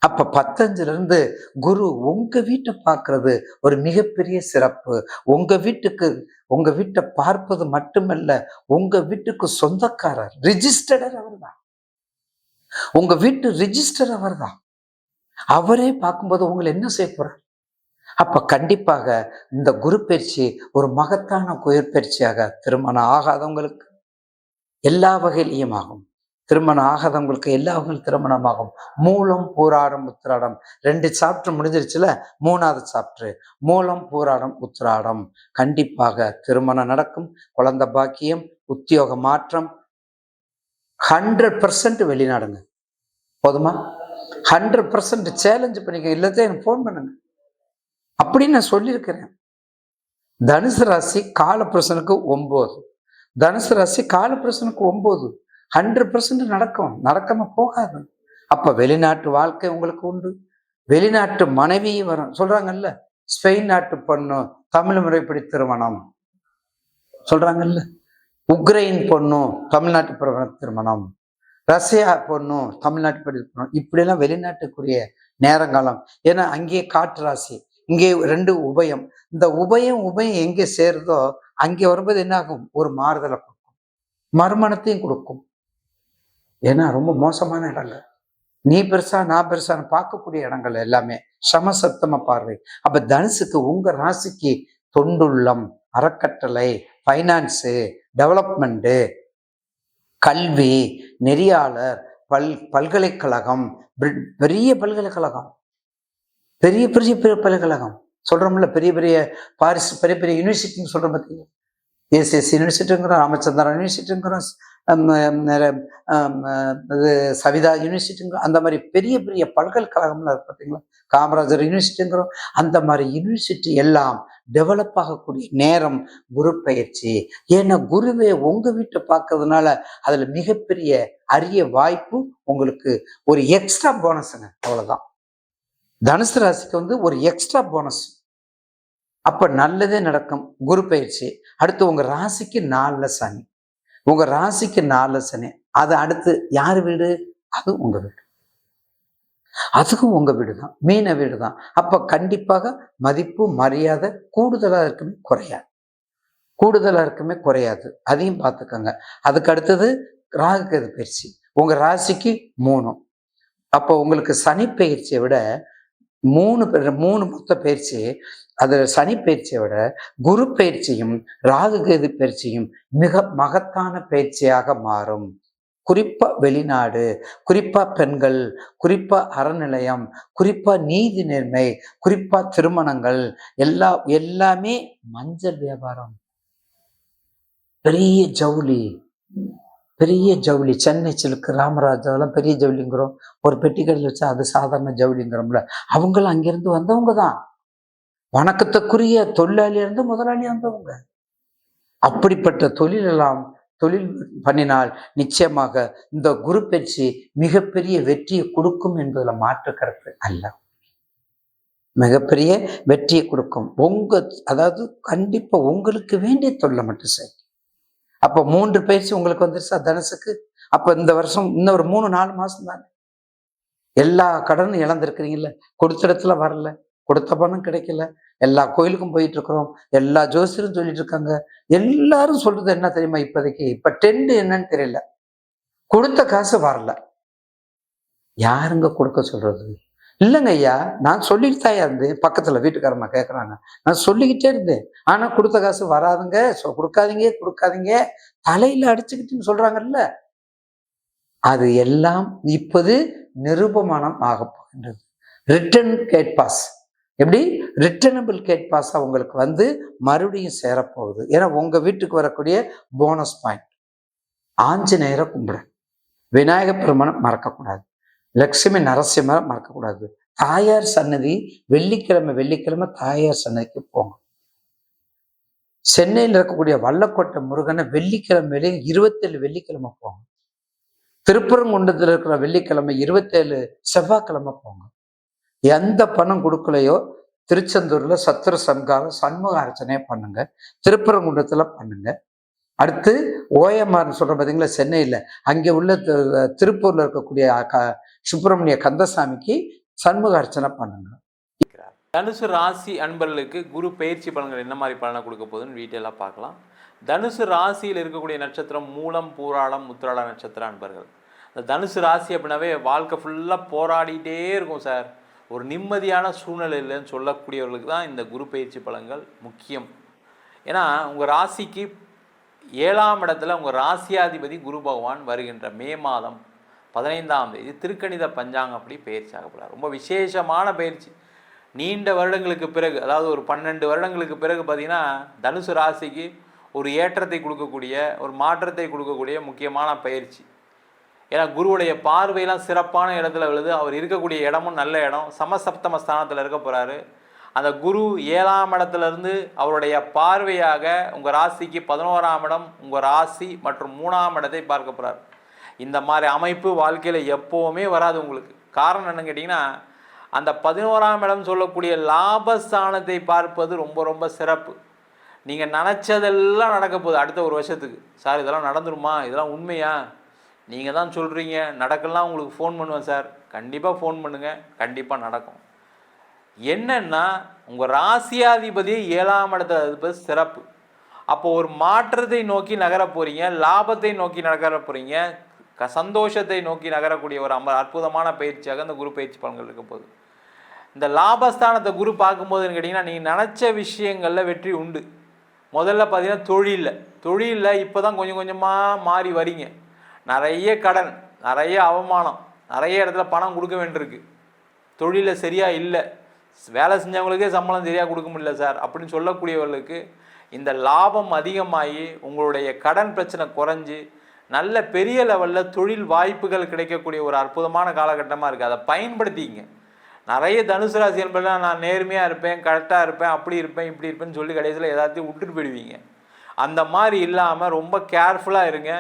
அப்ப 10:5 இருந்து குரு உங்க வீட்டை பார்க்கறது ஒரு மிகப்பெரிய சிறப்பு. உங்க வீட்டை பார்ப்பது மட்டுமல்ல, உங்க வீட்டுக்கு சொந்தக்காரர், ரிஜிஸ்டர் அவர் தான். உங்க வீட்டு ரிஜிஸ்டர் அவர் தான். அவரே பார்க்கும்போது உங்களை என்ன செய்ய போறார்? அப்ப கண்டிப்பாக இந்த குரு பயிற்சி ஒரு மகத்தான குயற்பயிற்சியாக திருமணம் ஆகாதவங்களுக்கு எல்லா வகையிலையும் ஆகும், திருமணம் ஆகாதவங்களுக்கு எல்லா வகையிலும் திருமணமாகும். மூலம் பூராடம் உத்திராடம் 2 சாப்டர் முடிஞ்சிருச்சுல, 3வது சாப்டர் மூலம் பூராடம் உத்திராடம். கண்டிப்பாக திருமணம் நடக்கும், குழந்தை பாக்கியம், உத்தியோக மாற்றம், 100% வெளிநாடுங்க. போதுமா? 100% சேலஞ்ச் பண்ணிக்க, இல்லத்தை எனக்கு போன் பண்ணுங்க அப்படின்னு நான் சொல்லியிருக்கிறேன். தனுசு ராசி காலபுருஷனுக்கு 9, தனுசு ராசி காலபுருஷனுக்கு 9, 100% நடக்கும், நடக்காம போகாது. அப்ப வெளிநாட்டு வாழ்க்கை உங்களுக்கு உண்டு, வெளிநாட்டு மனைவி வரும் சொல்றாங்கல்ல, ஸ்பெயின் நாட்டு பொண்ணு தமிழ் முறைப்படி திருமணம் சொல்றாங்கல்ல, உக்ரைன் பொண்ணும் தமிழ்நாட்டு திருமணம், ரஷ்யா பொண்ணும் தமிழ்நாட்டு படி திருமணம், இப்படியெல்லாம் வெளிநாட்டுக்குரிய நேரங்காலம். ஏன்னா அங்கேயே காற்று ராசி, இங்கே 2 உபயம். இந்த உபயம் எங்கே சேருதோ அங்கே வரும்போது என்ன ஆகும்? ஒரு மாறுதலை கொடுக்கும், மறுமணத்தையும் கொடுக்கும். ஏன்னா ரொம்ப மோசமான இடங்கள், நீ பெருசா நான் பெருசான்னு பார்க்கக்கூடிய இடங்கள் எல்லாமே சமசப்தம பார்வை. அப்ப தனுசுக்கு உங்க ராசிக்கு தொண்டுள்ளம், அறக்கட்டளை, பைனான்ஸு, டெவலப்மெண்ட்டு, கல்வி, நெறியாளர், பல்கலைக்கழகம், பெரிய பல்கலைக்கழகம், பெரிய பெரிய பல்கலைக்கழகம் சொல்றோம்ல, பெரிய பெரிய பாரிஸ் பெரிய பெரிய யூனிவர்சிட்டின்னு சொல்றோம் பார்த்தீங்க. எஸ்எஸ் யூனிவர்சிட்டிங்கிறோம், ராமச்சந்திரன் யூனிவர்சிட்டிங்கிறோம், இது சவிதா யூனிவர்சிட்டிங்கிறோம். அந்த மாதிரி பெரிய பெரிய பல்கலைக்கழகம்ல இருக்கு பார்த்தீங்களா, காமராஜர் யூனிவர்சிட்டிங்கிறோம். அந்த மாதிரி யூனிவர்சிட்டி எல்லாம் டெவலப் ஆகக்கூடிய நேரம் குரு பயிற்சி. ஏன்னா குருவே உங்க வீட்டை பார்க்கறதுனால அதுல மிகப்பெரிய அரிய வாய்ப்பு உங்களுக்கு, ஒரு எக்ஸ்ட்ரா போனஸுங்க, அவ்வளவுதான். தனுசு ராசிக்கு வந்து ஒரு எக்ஸ்ட்ரா போனஸ். அப்ப நல்லதே நடக்கும் குரு பயிற்சி. அடுத்து உங்க ராசிக்கு 4ல சனி, உங்க ராசிக்கு 4ல சனி. அது அடுத்து யார் வீடு? அது உங்க வீடு, அதுக்கும் உங்க வீடு தான், மீன வீடு தான். அப்ப கண்டிப்பாக மதிப்பு மரியாதை கூடுதலா இருக்குமே குறையாது, கூடுதலா இருக்குமே குறையாது. அதையும் பார்த்துக்கோங்க. அதுக்கு அடுத்தது ராகு கேது பயிற்சி, உங்க ராசிக்கு 3. அப்போ உங்களுக்கு சனி பயிற்சியை விட 3 மொத்த பயிற்சி, அதுல சனி பயிற்சியை விட குரு பயிற்சியும் ராகு கேது பயிற்சியும் மிக மகத்தான பயிற்சியாக மாறும். குறிப்பா வெளிநாடு, குறிப்பா பெண்கள், குறிப்பா அறநிலையம், குறிப்பா நீதி நேர்மை, குறிப்பா திருமணங்கள், எல்லாமே மஞ்சள் வியாபாரம், பெரிய ஜவுளி, பெரிய ஜவுளி. சென்னை சிலுக்கு, ராமராஜ், அதெல்லாம் பெரிய ஜவுளிங்கிறோம். ஒரு பெட்டி கடையில் வச்சா அது சாதாரண ஜவுளிங்கிறோம்ல. அவங்களும் அங்கிருந்து வந்தவங்க தான், வணக்கத்துக்குரிய தொழிலாளியா இருந்து முதலாளியா இருந்தவங்க. அப்படிப்பட்ட தொழில் பண்ணினால் நிச்சயமாக இந்த குரு பயிற்சி மிகப்பெரிய வெற்றியை கொடுக்கும் என்பதுல மாற்று கருத்து அல்ல. மிகப்பெரிய வெற்றியை கொடுக்கும். அதாவது கண்டிப்பா உங்களுக்கு வேண்டிய தொழிலை மட்டும் செய். அப்ப 3 பயிற்சி உங்களுக்கு வந்துருச்சா தனுசுக்கு. அப்ப இந்த வருஷம் இன்னும் ஒரு 3-4 மாசம் தானே. எல்லா கடனும் இழந்திருக்கிறீங்கல்ல, கொடுத்த இடத்துல வரல, கொடுத்த பணம் கிடைக்கல, எல்லா கோயிலுக்கும் போயிட்டு இருக்கிறோம், எல்லா ஜோசியரும் சொல்லிட்டு இருக்காங்க. எல்லாரும் சொல்றது என்ன தெரியுமா? இப்ப டெண்ட் என்னன்னு தெரியல, கொடுத்த காசு வரல. யாருங்க கொடுக்க சொல்றது? இல்லைங்க ஐயா, நான் சொல்லிட்டு தான் இருந்தேன். பக்கத்துல வீட்டுக்காரம்மா கேட்கறாங்க, நான் சொல்லிக்கிட்டே இருந்தேன். ஆனா கொடுத்த காசு வராதுங்க, கொடுக்காதீங்க, தலையில அடிச்சுக்கிட்டுன்னு சொல்றாங்கல்ல. அது எல்லாம் இப்போது நிரூபமானம் ஆக போகின்றது. ரிட்டர்ன் கேட் பாஸ், எப்படி ரிட்டர்னபிள் கேட் பாஸ் உங்களுக்கு வந்து மறுபடியும் சேரப்போகுது. ஏன்னா உங்க வீட்டுக்கு வரக்கூடிய போனஸ் பாயிண்ட். ஆஞ்சநேயரை கும்பிட, விநாயக பெருமானம் மறக்கக்கூடாது, லட்சுமி நரசிம்மரை மறக்கக்கூடாது, தாயார் சன்னதி வெள்ளிக்கிழமை தாயார் சன்னதிக்கு போங்க. சென்னையில் இருக்கக்கூடிய வல்லக்கோட்டை முருகனை வெள்ளிக்கிழமையிலே 27 வெள்ளிக்கிழமை போங்க. திருப்பரங்குன்றத்தில் இருக்கிற வெள்ளிக்கிழமை 27 செவ்வாய்க்கிழமை போங்க. எந்த பணம் கொடுக்கலையோ திருச்செந்தூர்ல சத்திர சங்காரம் சண்முக அர்ச்சனையை பண்ணுங்க, திருப்பரங்குன்றத்துல பண்ணுங்க. அடுத்து ஓஎம்ஆர்னு சொல்ற பார்த்தீங்களா சென்னையில, அங்கே உள்ள திருப்பூர்ல இருக்கக்கூடிய சுப்பிரமணிய கந்தசாமிக்கு சண்முக அர்ச்சனை பண்ணுங்க. தனுசு ராசி அன்பர்களுக்கு குரு பயிற்சி பலன்கள் என்ன மாதிரி பலனை கொடுக்க போகுதுன்னு டீட்டெயிலாக பார்க்கலாம். தனுசு ராசியில் இருக்கக்கூடிய நட்சத்திரம் மூலம், பூராடம், உத்திராட நட்சத்திர அன்பர்கள். அந்த தனுசு ராசி அப்படின்னாவே வாழ்க்கை ஃபுல்லாக போராடிட்டே இருக்கும் சார், ஒரு நிம்மதியான சூழ்நிலை இல்லைன்னு சொல்லக்கூடியவர்களுக்கு தான் இந்த குரு பயிற்சி பலன்கள் முக்கியம். ஏன்னா உங்கள் ராசிக்கு 7ஆம் இடத்துல உங்கள் ராசியாதிபதி குரு பகவான் வருகின்ற மே மாதம் 15ஆம் தேதி திருக்கணித பஞ்சாங்கம் அப்படி பயிற்சி ஆகப்படாது. ரொம்ப விசேஷமான பயிற்சி. நீண்ட வருடங்களுக்கு பிறகு, அதாவது ஒரு 12 வருடங்களுக்கு பிறகு பார்த்திங்கன்னா தனுசு ராசிக்கு ஒரு ஏற்றத்தை கொடுக்கக்கூடிய, ஒரு மாற்றத்தை கொடுக்கக்கூடிய முக்கியமான பயிற்சி. ஏன்னா குருவுடைய பார்வையெல்லாம் சிறப்பான இடத்துல விழுது. அவர் இருக்கக்கூடிய இடமும் நல்ல இடம், சமசப்தம ஸ்தானத்தில் இருக்க போகிறாரு. அந்த குரு 7ஆம் இடத்துலேருந்து அவருடைய பார்வையாக உங்கள் ராசிக்கு 11ஆம் இடம், உங்கள் ராசி மற்றும் 3ஆம் இடத்தை பார்க்க போகிறார். இந்த மாதிரி அமைப்பு வாழ்க்கையில் எப்போவுமே வராது உங்களுக்கு. காரணம் என்னன்னு கேட்டிங்கன்னா, அந்த 11ஆம் இடம் சொல்லக்கூடிய லாபஸ்தானத்தை பார்ப்பது ரொம்ப ரொம்ப சிறப்பு. நீங்கள் நினச்சதெல்லாம் நடக்க போகுது அடுத்த ஒரு வருஷத்துக்கு. சார் இதெல்லாம் நடந்துருமா, இதெல்லாம் உண்மையா, நீங்கள் தான் சொல்கிறீங்க, நடக்கலாம், உங்களுக்கு ஃபோன் பண்ணுவேன் சார். கண்டிப்பாக ஃபோன் பண்ணுங்கள், கண்டிப்பாக நடக்கும். என்னன்னா உங்கள் ராசியாதிபதியை 7ஆம் இடத்துல இருப்பது சிறப்பு. அப்போ ஒரு மாற்றத்தை நோக்கி நகர போகிறீங்க, லாபத்தை நோக்கி நகர போகிறீங்க, சந்தோஷத்தை நோக்கி நகரக்கூடிய ஒரு அற்புதமான பயிற்சியாக இந்த குரு பயிற்சி பலன்கள் இருக்க போகுது. இந்த லாபஸ்தானத்தை குரு பார்க்கும்போதுன்னு கேட்டிங்கன்னா நீங்கள் நினச்ச விஷயங்களில் வெற்றி உண்டு. முதல்ல பார்த்தீங்கன்னா தொழிலில் இப்போ தான் கொஞ்சம் கொஞ்சமாக மாறி வரீங்க. நிறைய கடன், நிறைய அவமானம், நிறைய இடத்துல பணம் கொடுக்க வேண்டியிருக்கு. தொழிலில் சரியாக இல்லை, வேலை செஞ்சவங்களுக்கே சம்பளம் சரியாக கொடுக்க முடியல சார் அப்படின்னு சொல்லக்கூடியவர்களுக்கு இந்த லாபம் அதிகமாகி உங்களுடைய கடன் பிரச்சனை குறைஞ்சி நல்ல பெரிய லெவலில் தொழில் வாய்ப்புகள் கிடைக்கக்கூடிய ஒரு அற்புதமான காலகட்டமாக இருக்குது. அதை பயன்படுத்திங்க. நிறைய தனுசு ராசி என்பதெல்லாம் நான் நேர்மையாக இருப்பேன், கரெக்டாக இருப்பேன், அப்படி இருப்பேன், இப்படி இருப்பேன்னு சொல்லி கடைசியில் எல்லாத்தையும் விட்டுட்டு போயிடுவீங்க. அந்த மாதிரி இல்லாமல் ரொம்ப கேர்ஃபுல்லாக இருங்க.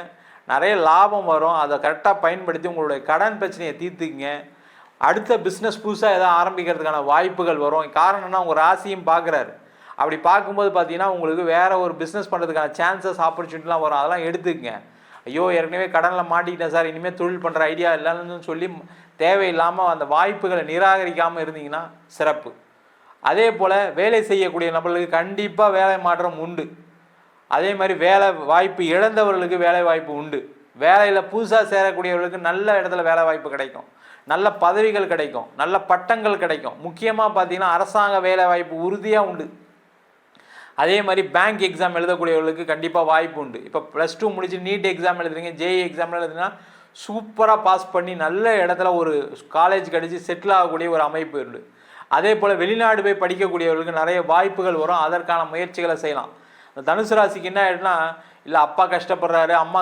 நிறைய லாபம் வரும், அதை கரெக்டாக பயன்படுத்தி உங்களுடைய கடன் பிரச்சனையை தீர்த்துக்குங்க. அடுத்த பிஸ்னஸ் புதுசாக எதாவது ஆரம்பிக்கிறதுக்கான வாய்ப்புகள் வரும். காரணம்னா உங்கள் ராசியும் பார்க்குறாரு. அப்படி பார்க்கும்போது பார்த்தீங்கன்னா உங்களுக்கு வேறு ஒரு பிஸ்னஸ் பண்ணுறதுக்கான சான்சஸ், ஆப்பர்ச்சுனிட்டிலாம் வரும். அதெல்லாம் எடுத்துக்கங்க. ஐயோ ஏற்கனவே கடனில் மாட்டிக்கிட்டேன் சார், இனிமேல் தொழில் பண்ணுற ஐடியா இல்லைன்னு சொல்லி தேவையில்லாமல் அந்த வாய்ப்புகளை நிராகரிக்காமல் இருந்தீங்கன்னா சிறப்பு. அதே போல் வேலை செய்யக்கூடிய நபர்களுக்கு கண்டிப்பாக வேலை மாற்றம் உண்டு. அதே மாதிரி வேலை வாய்ப்பு இழந்தவர்களுக்கு வேலை வாய்ப்பு உண்டு. வேலையில் புதுசாக சேரக்கூடியவர்களுக்கு நல்ல இடத்துல வேலை வாய்ப்பு கிடைக்கும், நல்ல பதவிகள் கிடைக்கும், நல்ல பட்டங்கள் கிடைக்கும். முக்கியமாக பார்த்தீங்கன்னா அரசாங்க வேலை வாய்ப்பு உறுதியாக உண்டு. அதே மாதிரி பேங்க் எக்ஸாம் எழுதக்கூடியவர்களுக்கு கண்டிப்பாக வாய்ப்பு உண்டு. இப்போ +2 முடிச்சு நீட் எக்ஸாம் எழுதுறீங்க, ஜேஇ எக்ஸாம் எழுதுனா சூப்பராக பாஸ் பண்ணி நல்ல இடத்துல ஒரு காலேஜ் கிடச்சி செட்டில் ஆகக்கூடிய ஒரு அமைப்பு உண்டு. அதே போல் வெளிநாடு போய் படிக்கக்கூடியவர்களுக்கு நிறைய வாய்ப்புகள் வரும். அதற்கான முயற்சிகளை செய்யலாம். இந்த தனுசு ராசிக்கு என்ன ஆகிடுனா, இல்லை அப்பா கஷ்டப்படுறாரு, அம்மா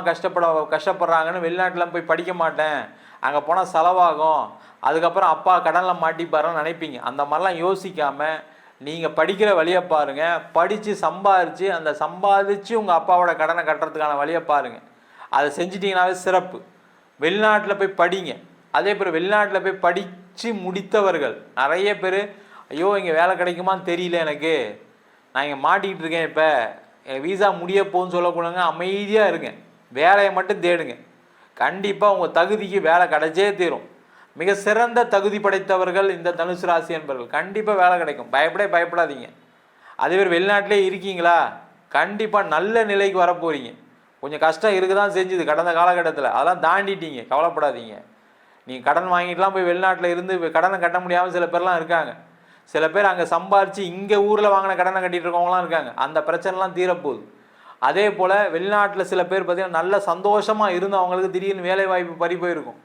கஷ்டப்படுறாங்கன்னு வெளிநாட்டில் போய் படிக்க மாட்டேன், அங்கே போனால் செலவாகும், அதுக்கப்புறம் அப்பா கடனில் மாட்டிப்பாருன்னு நினைப்பீங்க. அந்த மாதிரிலாம் யோசிக்காமல் நீங்கள் படிக்கிற வழியை பாருங்கள். படித்து சம்பாதிச்சு அந்த சம்பாதிச்சு உங்கள் அப்பாவோட கடனை கட்டுறதுக்கான வழியை பாருங்கள். அதை செஞ்சிட்டிங்கனாவே சிறப்பு. வெளிநாட்டில் போய் படிங்க. அதே போல் வெளிநாட்டில் போய் படித்து முடித்தவர்கள் நிறைய பேர், ஐயோ இங்கே வேலை கிடைக்குமான்னு தெரியல, எனக்கு நான் இங்கே மாட்டிக்கிட்டு இருக்கேன், இப்போ வீசா முடிய போகுன்னு சொல்லக்கூடாங்க. அமைதியாக இருங்க, வேலையை மட்டும் தேடுங்க. கண்டிப்பாக உங்கள் தகுதிக்கு வேலை கிடைச்சே தீரும். மிக சிறந்த தகுதி படைத்தவர்கள் இந்த தனுசு ராசி என்பவர்கள். கண்டிப்பாக வேலை கிடைக்கும், பயப்படாதீங்க. அதே பேர் வெளிநாட்டிலே இருக்கீங்களா, கண்டிப்பாக நல்ல நிலைக்கு வரப்போகிறீங்க. கொஞ்சம் கஷ்டம் இருக்க தான் செஞ்சுது கடந்த காலகட்டத்தில், அதெல்லாம் தாண்டிட்டீங்க, கவலைப்படாதீங்க. நீங்கள் கடன் வாங்கிட்டுலாம் போய் வெளிநாட்டில் இருந்து கடனை கட்ட முடியாமல் சில பேர்லாம் இருக்காங்க. சில பேர் அங்கே சம்பாரித்து இங்கே ஊரில் வாங்கின கடனை கட்டிகிட்டு இருக்கவங்களாம் இருக்காங்க. அந்த பிரச்சனைலாம் தீரப்போகுது. அதே போல் வெளிநாட்டில் சில பேர் பார்த்திங்கன்னா நல்ல சந்தோஷமாக இருந்தவங்களுக்கு திடீர்னு வேலை வாய்ப்பு பறி போயிருக்கும்.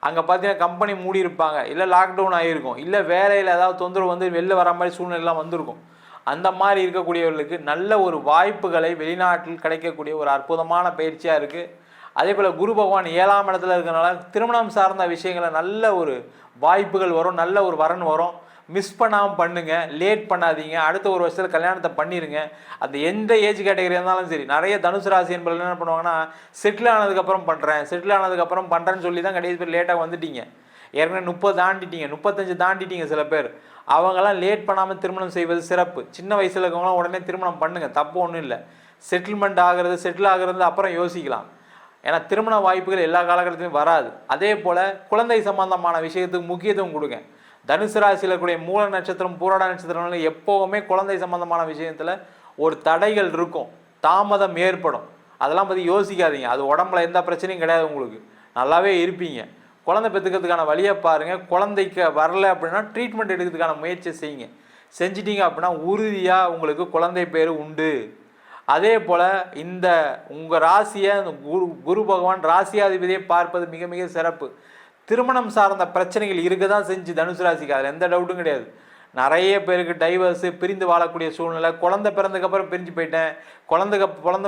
அங்கே பார்த்தீங்கன்னா கம்பெனி மூடி இருப்பாங்க, இல்லை லாக்டவுன் ஆகிருக்கும், இல்லை வேலையில் ஏதாவது தொந்தரவு வந்து வெளில வர மாதிரி சூழ்நிலைலாம் வந்திருக்கும். அந்த மாதிரி இருக்கக்கூடியவர்களுக்கு நல்ல ஒரு வாய்ப்புகளை வெளிநாட்டில் கிடைக்கக்கூடிய ஒரு அற்புதமான பயிற்சியாக இருக்குது. அதே போல் குரு பகவான் 7ஆம் இடத்துல இருக்கிறனால திருமணம் சார்ந்த விஷயங்களை நல்ல ஒரு வாய்ப்புகள் வரும், நல்ல ஒரு வரன் வரும். மிஸ் பண்ணாமல் பண்ணுங்கள், லேட் பண்ணாதீங்க. அடுத்த ஒரு வருஷத்தில் கல்யாணத்தை பண்ணிடுங்க. அது எந்த ஏஜ் கேட்டகரியாக இருந்தாலும் சரி. நிறைய தனுசு ராசி என்பவர்கள் என்ன பண்ணுவாங்கன்னா, செட்டில் ஆனதுக்கப்புறம் பண்ணுறேன்னு சொல்லி தான் கடைசி பேர் லேட்டாக வந்துட்டீங்க. ஏற்கனவே 30 தாண்டிட்டீங்க, 35 தாண்டிட்டீங்க. சில பேர் அவங்களாம் லேட் பண்ணாமல் திருமணம் செய்வது சிறப்பு. சின்ன வயசில் இருக்கவங்களாம் உடனே திருமணம் பண்ணுங்கள், தப்பு ஒன்றும் இல்லை. செட்டில் ஆகிறது அப்புறம் யோசிக்கலாம். ஏன்னா திருமண வாய்ப்புகள் எல்லா காலகட்டத்திலும் வராது. அதே போல் குழந்தை சம்பந்தமான விஷயத்துக்கு முக்கியத்துவம் கொடுங்க. தனுசு ராசியில் இருக்கக்கூடிய மூல நட்சத்திரம், பூராட நட்சத்திரம்ல எப்போவுமே குழந்தை சம்பந்தமான விஷயத்தில் ஒரு தடைகள் இருக்கும், தாமதம் ஏற்படும். அதெல்லாம் பற்றி யோசிக்காதீங்க. அது உடம்புல எந்த பிரச்சனையும் கிடையாது, உங்களுக்கு நல்லாவே இருப்பீங்க. குழந்தை பெற்றுக்கிறதுக்கான வழியை பாருங்கள். குழந்தைக்கு வரல அப்படின்னா ட்ரீட்மெண்ட் எடுக்கிறதுக்கான முயற்சி செய்யுங்க. செஞ்சிட்டிங்க அப்படின்னா உறுதியாக உங்களுக்கு குழந்தை பேர் உண்டு. அதே போல் இந்த உங்கள் ராசியை குரு பகவான் ராசியாதிபதியை பார்ப்பது மிக மிக சிறப்பு. திருமணம் சார்ந்த பிரச்சனைகள் இருக்க தான் செஞ்சு தனுசு ராசிக்கு, அதில் எந்த டவுட்டும் கிடையாது. நிறைய பேருக்கு டைவர்ஸு, பிரிந்து வாழக்கூடிய சூழ்நிலை. குழந்தை பிறந்ததுக்கப்புறம் பிரிஞ்சு போயிட்டேன், குழந்தை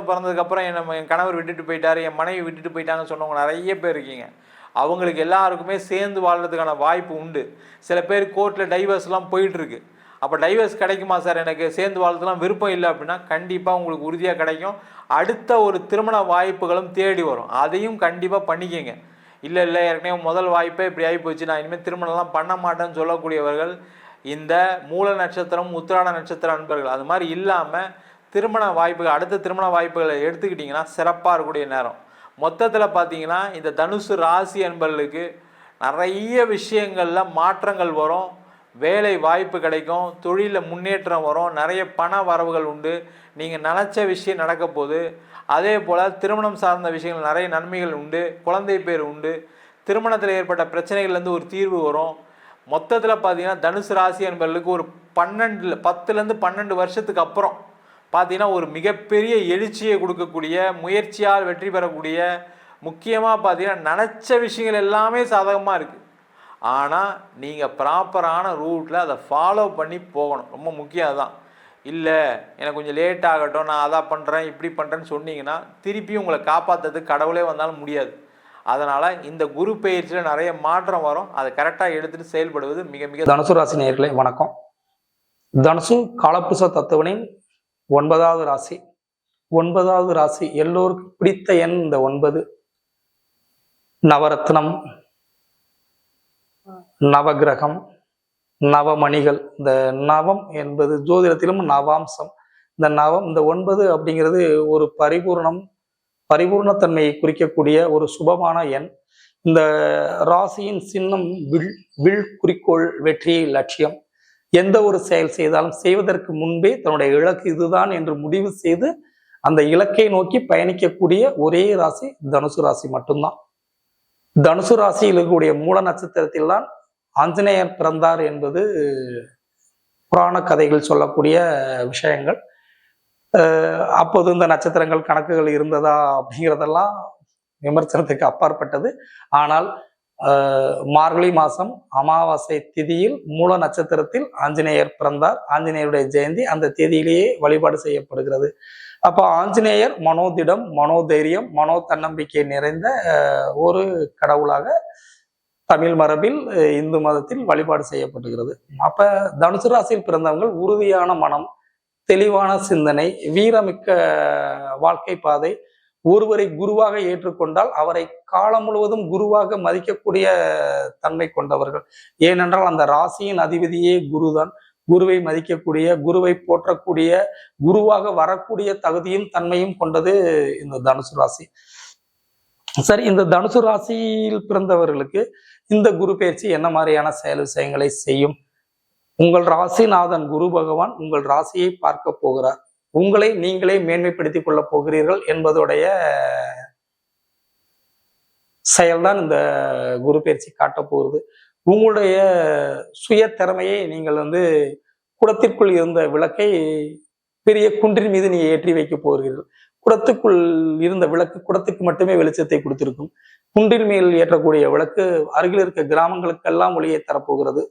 பிறந்ததுக்கப்புறம் என் கணவர் விட்டுட்டு போயிட்டார், என் மனைவி விட்டுட்டு போயிட்டாங்கன்னு சொன்னவங்க நிறைய பேர் இருக்கீங்க. அவங்களுக்கு எல்லாருக்குமே சேர்ந்து வாழ்கிறதுக்கான வாய்ப்பு உண்டு. சில பேர் கோர்ட்டில் டைவர்ஸ்லாம் போயிட்டுருக்கு. அப்போ டைவர்ஸ் கிடைக்குமா சார், எனக்கு சேர்ந்து வாழ்றதுலாம் விருப்பம் இல்லை அப்படின்னா கண்டிப்பாக உங்களுக்கு உறுதியாக கிடைக்கும். அடுத்த ஒரு திருமண வாய்ப்புகளும் தேடி வரும், அதையும் கண்டிப்பாக பண்ணிக்கங்க. இல்லை இல்லை ஏற்கனவே முதல் வாய்ப்பே இப்படி ஆகி போச்சு, நான் இனிமேல் திருமணம்லாம் பண்ண மாட்டேன்னு சொல்லக்கூடியவர்கள் இந்த மூல நட்சத்திரம் உத்திராட நட்சத்திர அன்பர்கள். அது மாதிரி இல்லாமல் திருமண வாய்ப்புகள், அடுத்த திருமண வாய்ப்புகளை எடுத்துக்கிட்டிங்கன்னா சிறப்பாக இருக்கக்கூடிய நேரம். மொத்தத்தில் பார்த்தீங்கன்னா இந்த தனுசு ராசி அன்பர்களுக்கு நிறைய விஷயங்களில் மாற்றங்கள் வரும், வேலை வாய்ப்பு கிடைக்கும், தொழிலில் முன்னேற்றம் வரும், நிறைய பண வரவுகள் உண்டு, நீங்கள் நினச்ச விஷயம் நடக்க போகுது. அதே போல் திருமணம் சார்ந்த விஷயங்கள் நிறைய நன்மைகள் உண்டு, குழந்தை பேர் உண்டு, திருமணத்தில் ஏற்பட்ட பிரச்சனைகள்லேருந்து ஒரு தீர்வு வரும். மொத்தத்தில் பார்த்தீங்கன்னா தனுசு ராசி என்பவர்களுக்கு ஒரு 10லேருந்து 12 வருஷத்துக்கு அப்புறம் பார்த்தீங்கன்னா ஒரு மிகப்பெரிய எழுச்சியை கொடுக்கக்கூடிய, முயற்சியால் வெற்றி பெறக்கூடிய, முக்கியமாக பார்த்தீங்கன்னா நினச்ச விஷயங்கள் எல்லாமே சாதகமாக இருக்குது. ஆனால் நீங்கள் ப்ராப்பரான ரூட்டில் அதை ஃபாலோ பண்ணி போகணும், ரொம்ப முக்கியம் அதுதான். இல்லை எனக்கு கொஞ்சம் லேட் ஆகட்டும், நான் அதான் பண்ணுறேன் இப்படி பண்ணுறேன்னு சொன்னீங்கன்னா திருப்பியும் உங்களை காப்பாற்றுறதுக்கு கடவுளே வந்தாலும் முடியாது. அதனால் இந்த குரு பயிற்சியில் நிறைய மாற்றம் வரும், அதை கரெக்டாக எடுத்துகிட்டு செயல்படுவது மிக மிக. தனுசு ராசி நேயர்களே வணக்கம். தனுசு காலப்புருஷ தத்துவனின் 9வது ராசி. 9வது ராசி எல்லோருக்கும் பிடித்த எண் இந்த 9. நவரத்னம், நவகிரகம், நவமணிகள். இந்த நவம் என்பது ஜோதிடத்திலும் நவாம்சம். இந்த நவம், இந்த 9 அப்படிங்கிறது ஒரு பரிபூர்ணத்தன்மையை குறிக்கக்கூடிய ஒரு சுபமான எண். இந்த ராசியின் சின்னம் வில் குறிக்கோள், வெற்றி, லட்சியம். எந்த ஒரு செயல் செய்தாலும் செய்வதற்கு முன்பே தன்னுடைய இலக்கு இதுதான் என்று முடிவு செய்து அந்த இலக்கை நோக்கி பயணிக்கக்கூடிய ஒரே ராசி தனுசு ராசி மட்டும்தான். தனுசு ராசியில் இருக்கக்கூடிய மூல நட்சத்திரத்தில் தான் ஆஞ்சநேயர் பிறந்தார் என்பது புராண கதைகள் சொல்லக்கூடிய விஷயங்கள். அப்போது இந்த நட்சத்திரங்கள் கணக்குகள் இருந்ததா அப்படிங்கிறதெல்லாம் விமர்சனத்துக்கு அப்பாற்பட்டது. ஆனால் மார்கழி மாசம் அமாவாசை திதியில் மூல நட்சத்திரத்தில் ஆஞ்சநேயர் பிறந்தார். ஆஞ்சநேயருடைய ஜெயந்தி அந்த தேதியிலேயே வழிபாடு செய்யப்படுகிறது. அப்போ ஆஞ்சநேயர் மனோதிடம், மனோதைரியம், மனோ தன்னம்பிக்கை நிறைந்த ஒரு கடவுளாக தமிழ் மரபில் இந்து மதத்தில் வழிபாடு செய்யப்படுகிறது. அப்ப தனுசு ராசியில் பிறந்தவங்க உறுதியான மனம், தெளிவான சிந்தனை, வீரமிக்க வாழ்க்கை பாதை, ஒருவரை குருவாக ஏற்றுக்கொண்டால் அவரை காலம் முழுவதும் குருவாக மதிக்கக்கூடிய தன்மை கொண்டவர்கள். ஏனென்றால் அந்த ராசியின் அதிபதியே குருதான். குருவை மதிக்கக்கூடிய, குருவை போற்றக்கூடிய, குருவாக வரக்கூடிய தகுதியும் தன்மையும் கொண்டது இந்த தனுசு ராசி. சரி, இந்த தனுசு ராசியில் பிறந்தவர்களுக்கு இந்த குரு பயிற்சி என்ன மாதிரியான செயல் விஷயங்களை செய்யும்? உங்கள் ராசிநாதன் குரு பகவான் உங்கள் ராசியை பார்க்க போகிறார். உங்களை நீங்களே மேன்மைப்படுத்திக் கொள்ள போகிறீர்கள் என்பதுடைய செயல்தான் இந்த குரு பயிற்சி காட்டப் போகிறது. உங்களுடைய சுய திறமையை நீங்கள் குடத்திற்குள் இருந்த விளக்கை பெரிய குன்றின் மீது நீங்க ஏற்றி வைக்க போகிறீர்கள். குடத்துக்குள் இருந்த விளக்கு குடத்துக்கு மட்டுமே வெளிச்சத்தை கொடுத்திருக்கும். குன்றின் மேல் ஏற்றக்கூடிய விளக்கு அருகில் இருக்க கிராமங்களுக்கெல்லாம் ஒளியை தரப்போகிறது.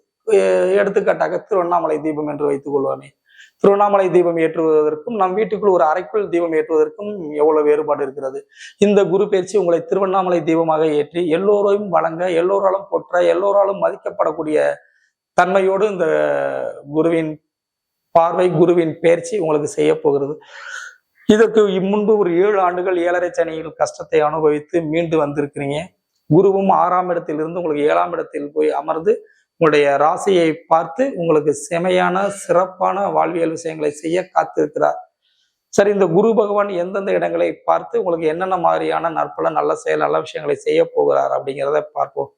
எடுத்துக்காட்டாக திருவண்ணாமலை தீபம் என்று வைத்துக் கொள்வாமே, திருவண்ணாமலை தீபம் ஏற்றுவதற்கும் நம் வீட்டுக்குள் ஒரு அறைக்குள் தீபம் ஏற்றுவதற்கும் எவ்வளவு வேறுபாடு இருக்கிறது. இந்த குரு பயிற்சி உங்களை திருவண்ணாமலை தீபமாக ஏற்றி எல்லோரையும் வழங்க, எல்லோராலும் போற்ற, எல்லோராலும் மதிக்கப்படக்கூடிய தன்மையோடு இந்த குருவின் பார்வை, குருவின் பயிற்சி உங்களுக்கு செய்ய போகிறது. இதற்கு முன்பு ஒரு 7 ஆண்டுகள் 7.5 சனியில் கஷ்டத்தை அனுபவித்து மீண்டு வந்திருக்கிறீங்க. குருவும் 6ஆம் இடத்திலிருந்து உங்களுக்கு 7ஆம் இடத்தில் போய் அமர்ந்து உங்களுடைய ராசியை பார்த்து உங்களுக்கு செமையான சிறப்பான வாழ்வியல் விஷயங்களை செய்ய காத்திருக்கிறார். சரி, இந்த குரு பகவான் எந்தெந்த இடங்களை பார்த்து உங்களுக்கு என்னென்ன மாதிரியான நற்பல, நல்ல செயல், நல்ல விஷயங்களை செய்ய போகிறார் அப்படிங்கிறத பார்ப்போம்.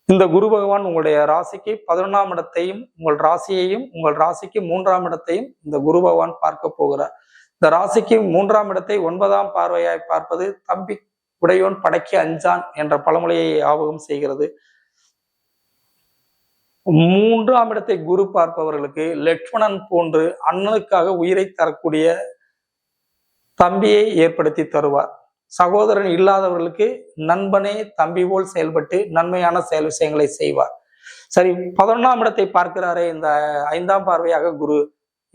இந்த குரு பகவான் உங்களுடைய ராசிக்கு 11ஆம் இடத்தையும் உங்கள் ராசியையும் உங்கள் ராசிக்கு 3ஆம் இடத்தையும் இந்த குரு பகவான் பார்க்க போகிறார். இந்த ராசிக்கு 3ஆம் இடத்தை 9ஆம் பார்வையாய் பார்ப்பது தம்பி உடையோன் படைக்கு அஞ்சான் என்ற பழமொழியை ஞாபகம் செய்கிறது. 3ஆம் இடத்தை குரு பார்ப்பவர்களுக்கு லட்சுமணன் போன்று அண்ணனுக்காக உயிரை தரக்கூடிய தம்பியை ஏற்படுத்தி தருவார். சகோதரன் இல்லாதவர்களுக்கு நண்பனே தம்பி போல் செயல்பட்டு நன்மையான செயல் விஷயங்களை செய்வார். சரி, 11ஆம் இடத்தை பார்க்கிறாரே இந்த 5ஆம் பார்வையாக குரு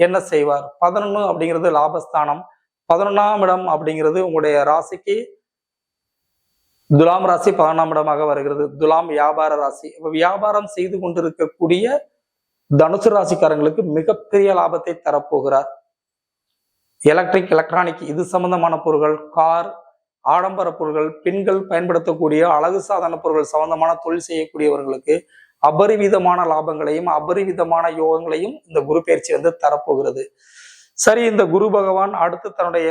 என்ன செய்வார்? 11 அப்படிங்கிறது லாபஸ்தானம். 11ஆம் இடம் அப்படிங்கிறது உங்களுடைய ராசிக்கு துலாம் ராசி 11ஆம் இடமாக வருகிறது. துலாம் வியாபார ராசி. வியாபாரம் செய்து கொண்டிருக்கக்கூடிய தனுசு ராசிக்காரங்களுக்கு மிகப்பெரிய லாபத்தை தரப்போகிறார். எலக்ட்ரிக், எலக்ட்ரானிக் இது சம்பந்தமான பொருட்கள், கார், ஆடம்பர பொருட்கள், பெண்கள் பயன்படுத்தக்கூடிய அழகு சாதன பொருட்கள் சம்பந்தமான தொழில் செய்யக்கூடியவர்களுக்கு அபரிவிதமான லாபங்களையும் அபரிவிதமான யோகங்களையும் இந்த குரு பயிற்சி தரப்போகிறது. சரி, இந்த குரு பகவான் அடுத்து தன்னுடைய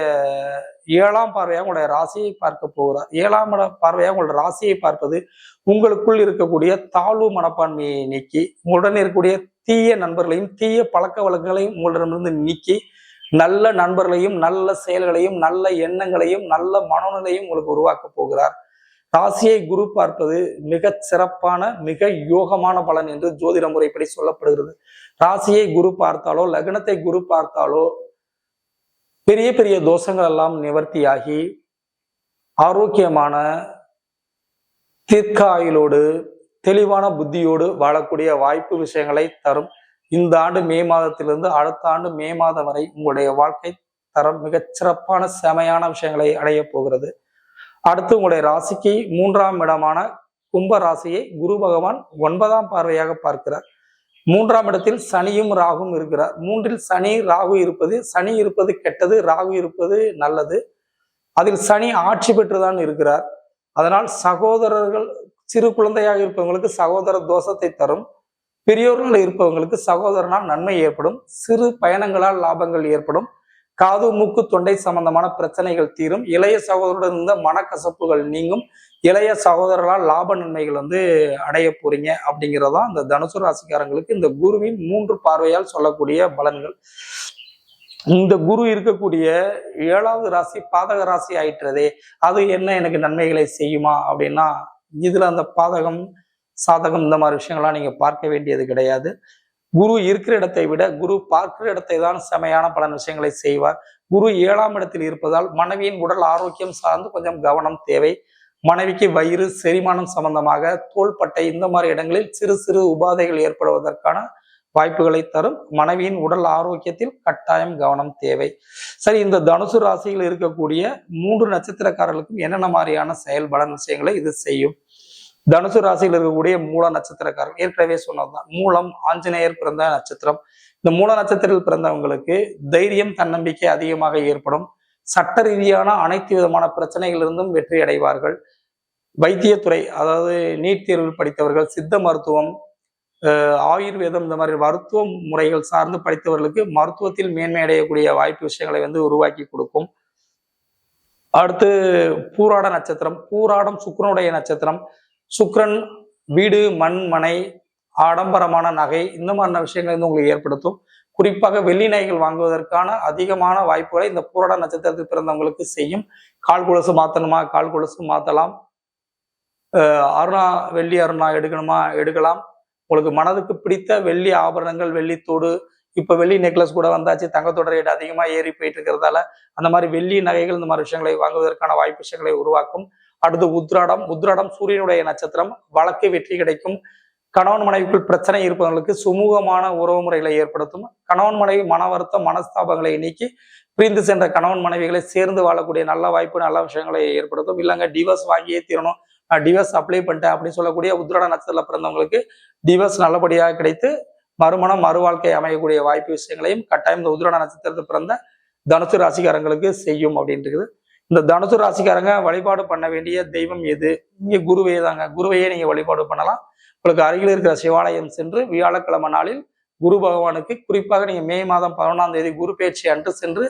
7ஆம் பார்வையாக உங்களுடைய ராசியை பார்க்க போகிறார். 7ஆம் பார்வையாக உங்களுடைய ராசியை பார்ப்பது உங்களுக்குள் இருக்கக்கூடிய தாழ்வு மனப்பான்மையை நீக்கி, உங்களுடன் இருக்கக்கூடிய தீய நண்பர்களையும் தீய பழக்க வழக்கங்களையும் உங்களிடமிருந்து நீக்கி, நல்ல நண்பர்களையும் நல்ல செயல்களையும் நல்ல எண்ணங்களையும் நல்ல மனநிலையும் உங்களுக்கு உருவாக்க போகிறார். ராசியை குரு பார்ப்பது மிக சிறப்பான மிக யோகமான பலன் என்று ஜோதிட முறைப்படி சொல்லப்படுகிறது. ராசியை குரு பார்த்தாலோ லக்னத்தை குரு பார்த்தாலோ பெரிய பெரிய தோஷங்கள் எல்லாம் நிவர்த்தியாகி ஆரோக்கியமான தீர்க்க ஆயுளோடு தெளிவான புத்தியோடு வாழக்கூடிய வாய்ப்பு விஷயங்களை தரும். இந்த ஆண்டு மே மாதத்திலிருந்து அடுத்த ஆண்டு மே மாதம் வரை உங்களுடைய வாழ்க்கை தரம் மிகச் சிறப்பான செமையான விஷயங்களை அடைய போகிறது. அடுத்து உங்களுடைய ராசிக்கு 3ஆம் இடமான கும்ப ராசியை குரு பகவான் 9ஆம் பார்வையாக பார்க்கிறார். 3ஆம் இடத்தில் சனியும் ராகும் இருக்கிறார். 3இல் சனி ராகு இருப்பது, சனி இருப்பது கெட்டது, ராகு இருப்பது நல்லது. அதில் சனி ஆட்சி பெற்றுதான் இருக்கிறார். அதனால் சகோதரர்கள், சிறு குழந்தையாக இருப்பவங்களுக்கு சகோதர தோஷத்தை தரும். பெரியோர்கள் இருப்பவங்களுக்கு சகோதரனால் நன்மை ஏற்படும். சிறு பயணங்களால் லாபங்கள் ஏற்படும். காது மூக்கு தொண்டை சம்பந்தமான பிரச்சனைகள் தீரும். இளைய சகோதரருடன் இருந்த மனக்கசப்புகள் நீங்கும். இளைய சகோதரர்களால் லாப நன்மைகள் அடைய போறீங்க அப்படிங்கிறதான் இந்த தனுசு ராசிக்காரங்களுக்கு இந்த குருவின் 3 பார்வையால் சொல்லக்கூடிய பலன்கள். இந்த குரு இருக்கக்கூடிய 7வது ராசி பாதக ராசி ஆயிற்றதே, அது என்ன எனக்கு நன்மைகளை செய்யுமா அப்படின்னா, இதுல அந்த பாதகம் சாதகம் இந்த மாதிரி விஷயங்கள்லாம் நீங்க பார்க்க வேண்டியது கிடையாது. குரு இருக்கிற இடத்தை விட குரு பார்க்கிற இடத்தை தான் செமையான பல விஷயங்களை செய்வார். குரு 7ஆம் இடத்தில் இருப்பதால் மனைவியின் உடல் ஆரோக்கியம் சார்ந்து கொஞ்சம் கவனம் தேவை. மனைவிக்கு வயிறு, செரிமானம் சம்பந்தமாக, தோள்பட்டை இந்த மாதிரி இடங்களில் சிறு சிறு உபாதைகள் ஏற்படுவதற்கான வாய்ப்புகளை தரும். மனைவியின் உடல் ஆரோக்கியத்தில் கட்டாயம் கவனம் தேவை. சரி, இந்த தனுசு ராசியில் இருக்கக்கூடிய 3 நட்சத்திரக்காரர்களுக்கும் என்னென்ன மாதிரியான செயல்பலன் விஷயங்களை இது செய்யும்? தனுசு ராசியில் இருக்கக்கூடிய மூல நட்சத்திரக்காரர்கள் ஏற்கனவே சொன்னதுதான். மூலம் ஆஞ்சநேயர் பிறந்த நட்சத்திரம். இந்த மூல நட்சத்திரத்தில் பிறந்தவங்களுக்கு தைரியம், தன்னம்பிக்கை அதிகமாக ஏற்படும். சட்ட ரீதியான அனைத்து விதமான பிரச்சனைகளிலிருந்தும் வெற்றி அடைவார்கள். வைத்தியத்துறை, அதாவது நீட் தேர்வில் படித்தவர்கள், சித்த மருத்துவம், ஆயுர்வேதம் இந்த மாதிரி மருத்துவ முறைகள் சார்ந்து படித்தவர்களுக்கு மருத்துவத்தில் மேன்மை அடையக்கூடிய வாய்ப்பு விஷயங்களை உருவாக்கி கொடுக்கும். அடுத்து பூராட நட்சத்திரம். பூராடம் சுக்கிரனுடைய நட்சத்திரம். சுக்கிரன் வீடு, மண், மனை, ஆடம்பரமான நகை இந்த மாதிரியான விஷயங்கள் உங்களுக்கு ஏற்படுத்தும். குறிப்பாக வெள்ளி நகைகள் வாங்குவதற்கான அதிகமான வாய்ப்புகளை இந்த பூராட நட்சத்திரத்தில் பிறந்தவங்களுக்கு செய்யும். கால் கொலுசு மாத்தணுமா, கால் கொலுசு மாத்தலாம். அருணா, வெள்ளி அருணா எடுக்கணுமா எடுக்கலாம். உங்களுக்கு மனதுக்கு பிடித்த வெள்ளி ஆபரணங்கள், வெள்ளித்தோடு, இப்ப வெள்ளி நெக்லஸ் கூட வந்தாச்சு. தங்கத்தோட ரேட் அதிகமா ஏறி போயிட்டு இருக்கிறதால அந்த மாதிரி வெள்ளி நகைகள் இந்த மாதிரி விஷயங்களை வாங்குவதற்கான வாய்ப்பு விஷயங்களை உருவாக்கும். அடுத்து உத்ராடம். உத்ராடம் சூரியனுடைய நட்சத்திரம். வழக்கு வெற்றி கிடைக்கும். கணவன் மனைவிக்குள் பிரச்சனை இருப்பவர்களுக்கு சுமூகமான உறவு முறைகளை ஏற்படுத்தும். கணவன் மனைவி மன வருத்தம், மனஸ்தாபங்களை நீக்கி பிரிந்து சென்ற கணவன் மனைவிகளை சேர்ந்து வாழக்கூடிய நல்ல வாய்ப்பு, நல்ல விஷயங்களை ஏற்படுத்தும். இல்லைங்க டிவோர்ஸ் வாங்கியே தீரணும், நான் டிவோர்ஸ் அப்ளை பண்ணிட்டேன் அப்படின்னு சொல்லக்கூடிய உத்ராட நட்சத்திரத்தில் பிறந்தவங்களுக்கு டிவோர்ஸ் நல்லபடியாக கிடைத்து மறுமணம், மறு வாழ்க்கை அமையக்கூடிய வாய்ப்பு விஷயங்களையும் கட்டாயம் இந்த உத்ராட நட்சத்திரத்தில் பிறந்த தனுசு ராசிக்காரங்களுக்கு செய்யும் அப்படின்றது. இந்த தனுசு ராசிக்காரங்க வழிபாடு பண்ண வேண்டிய தெய்வம் எது? இங்க குருவே தாங்க. குருவையே நீங்க வழிபாடு பண்ணலாம். உங்களுக்கு அருகில் இருக்கிற சிவாலயம் சென்று வியாழக்கிழமை நாளில் குரு பகவானுக்கு, குறிப்பாக நீங்க மே மாதம் 11ஆம் தேதி குரு பயிற்சி அன்று சென்று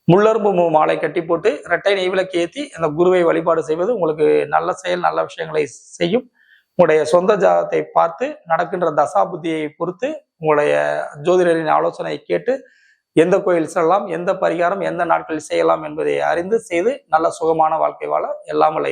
முள்ளரும்பு மாலை கட்டி போட்டு இரட்டை நெய்விளக்கு ஏற்றி அந்த குருவை வழிபாடு செய்வது உங்களுக்கு நல்ல செயல், நல்ல விஷயங்களை செய்யும். உங்களுடைய சொந்த ஜாதகத்தை பார்த்து நடக்கின்ற தசா புத்தியை பொறுத்து உங்களுடைய ஜோதிடரின் ஆலோசனையை கேட்டு எந்த கோயில் செல்லலாம், எந்த பரிகாரம் எந்த நாட்களில் செய்யலாம் என்பதை அறிந்து செய்து நல்ல சுகமான வாழ்க்கை வாழ எல்லாம் வல்ல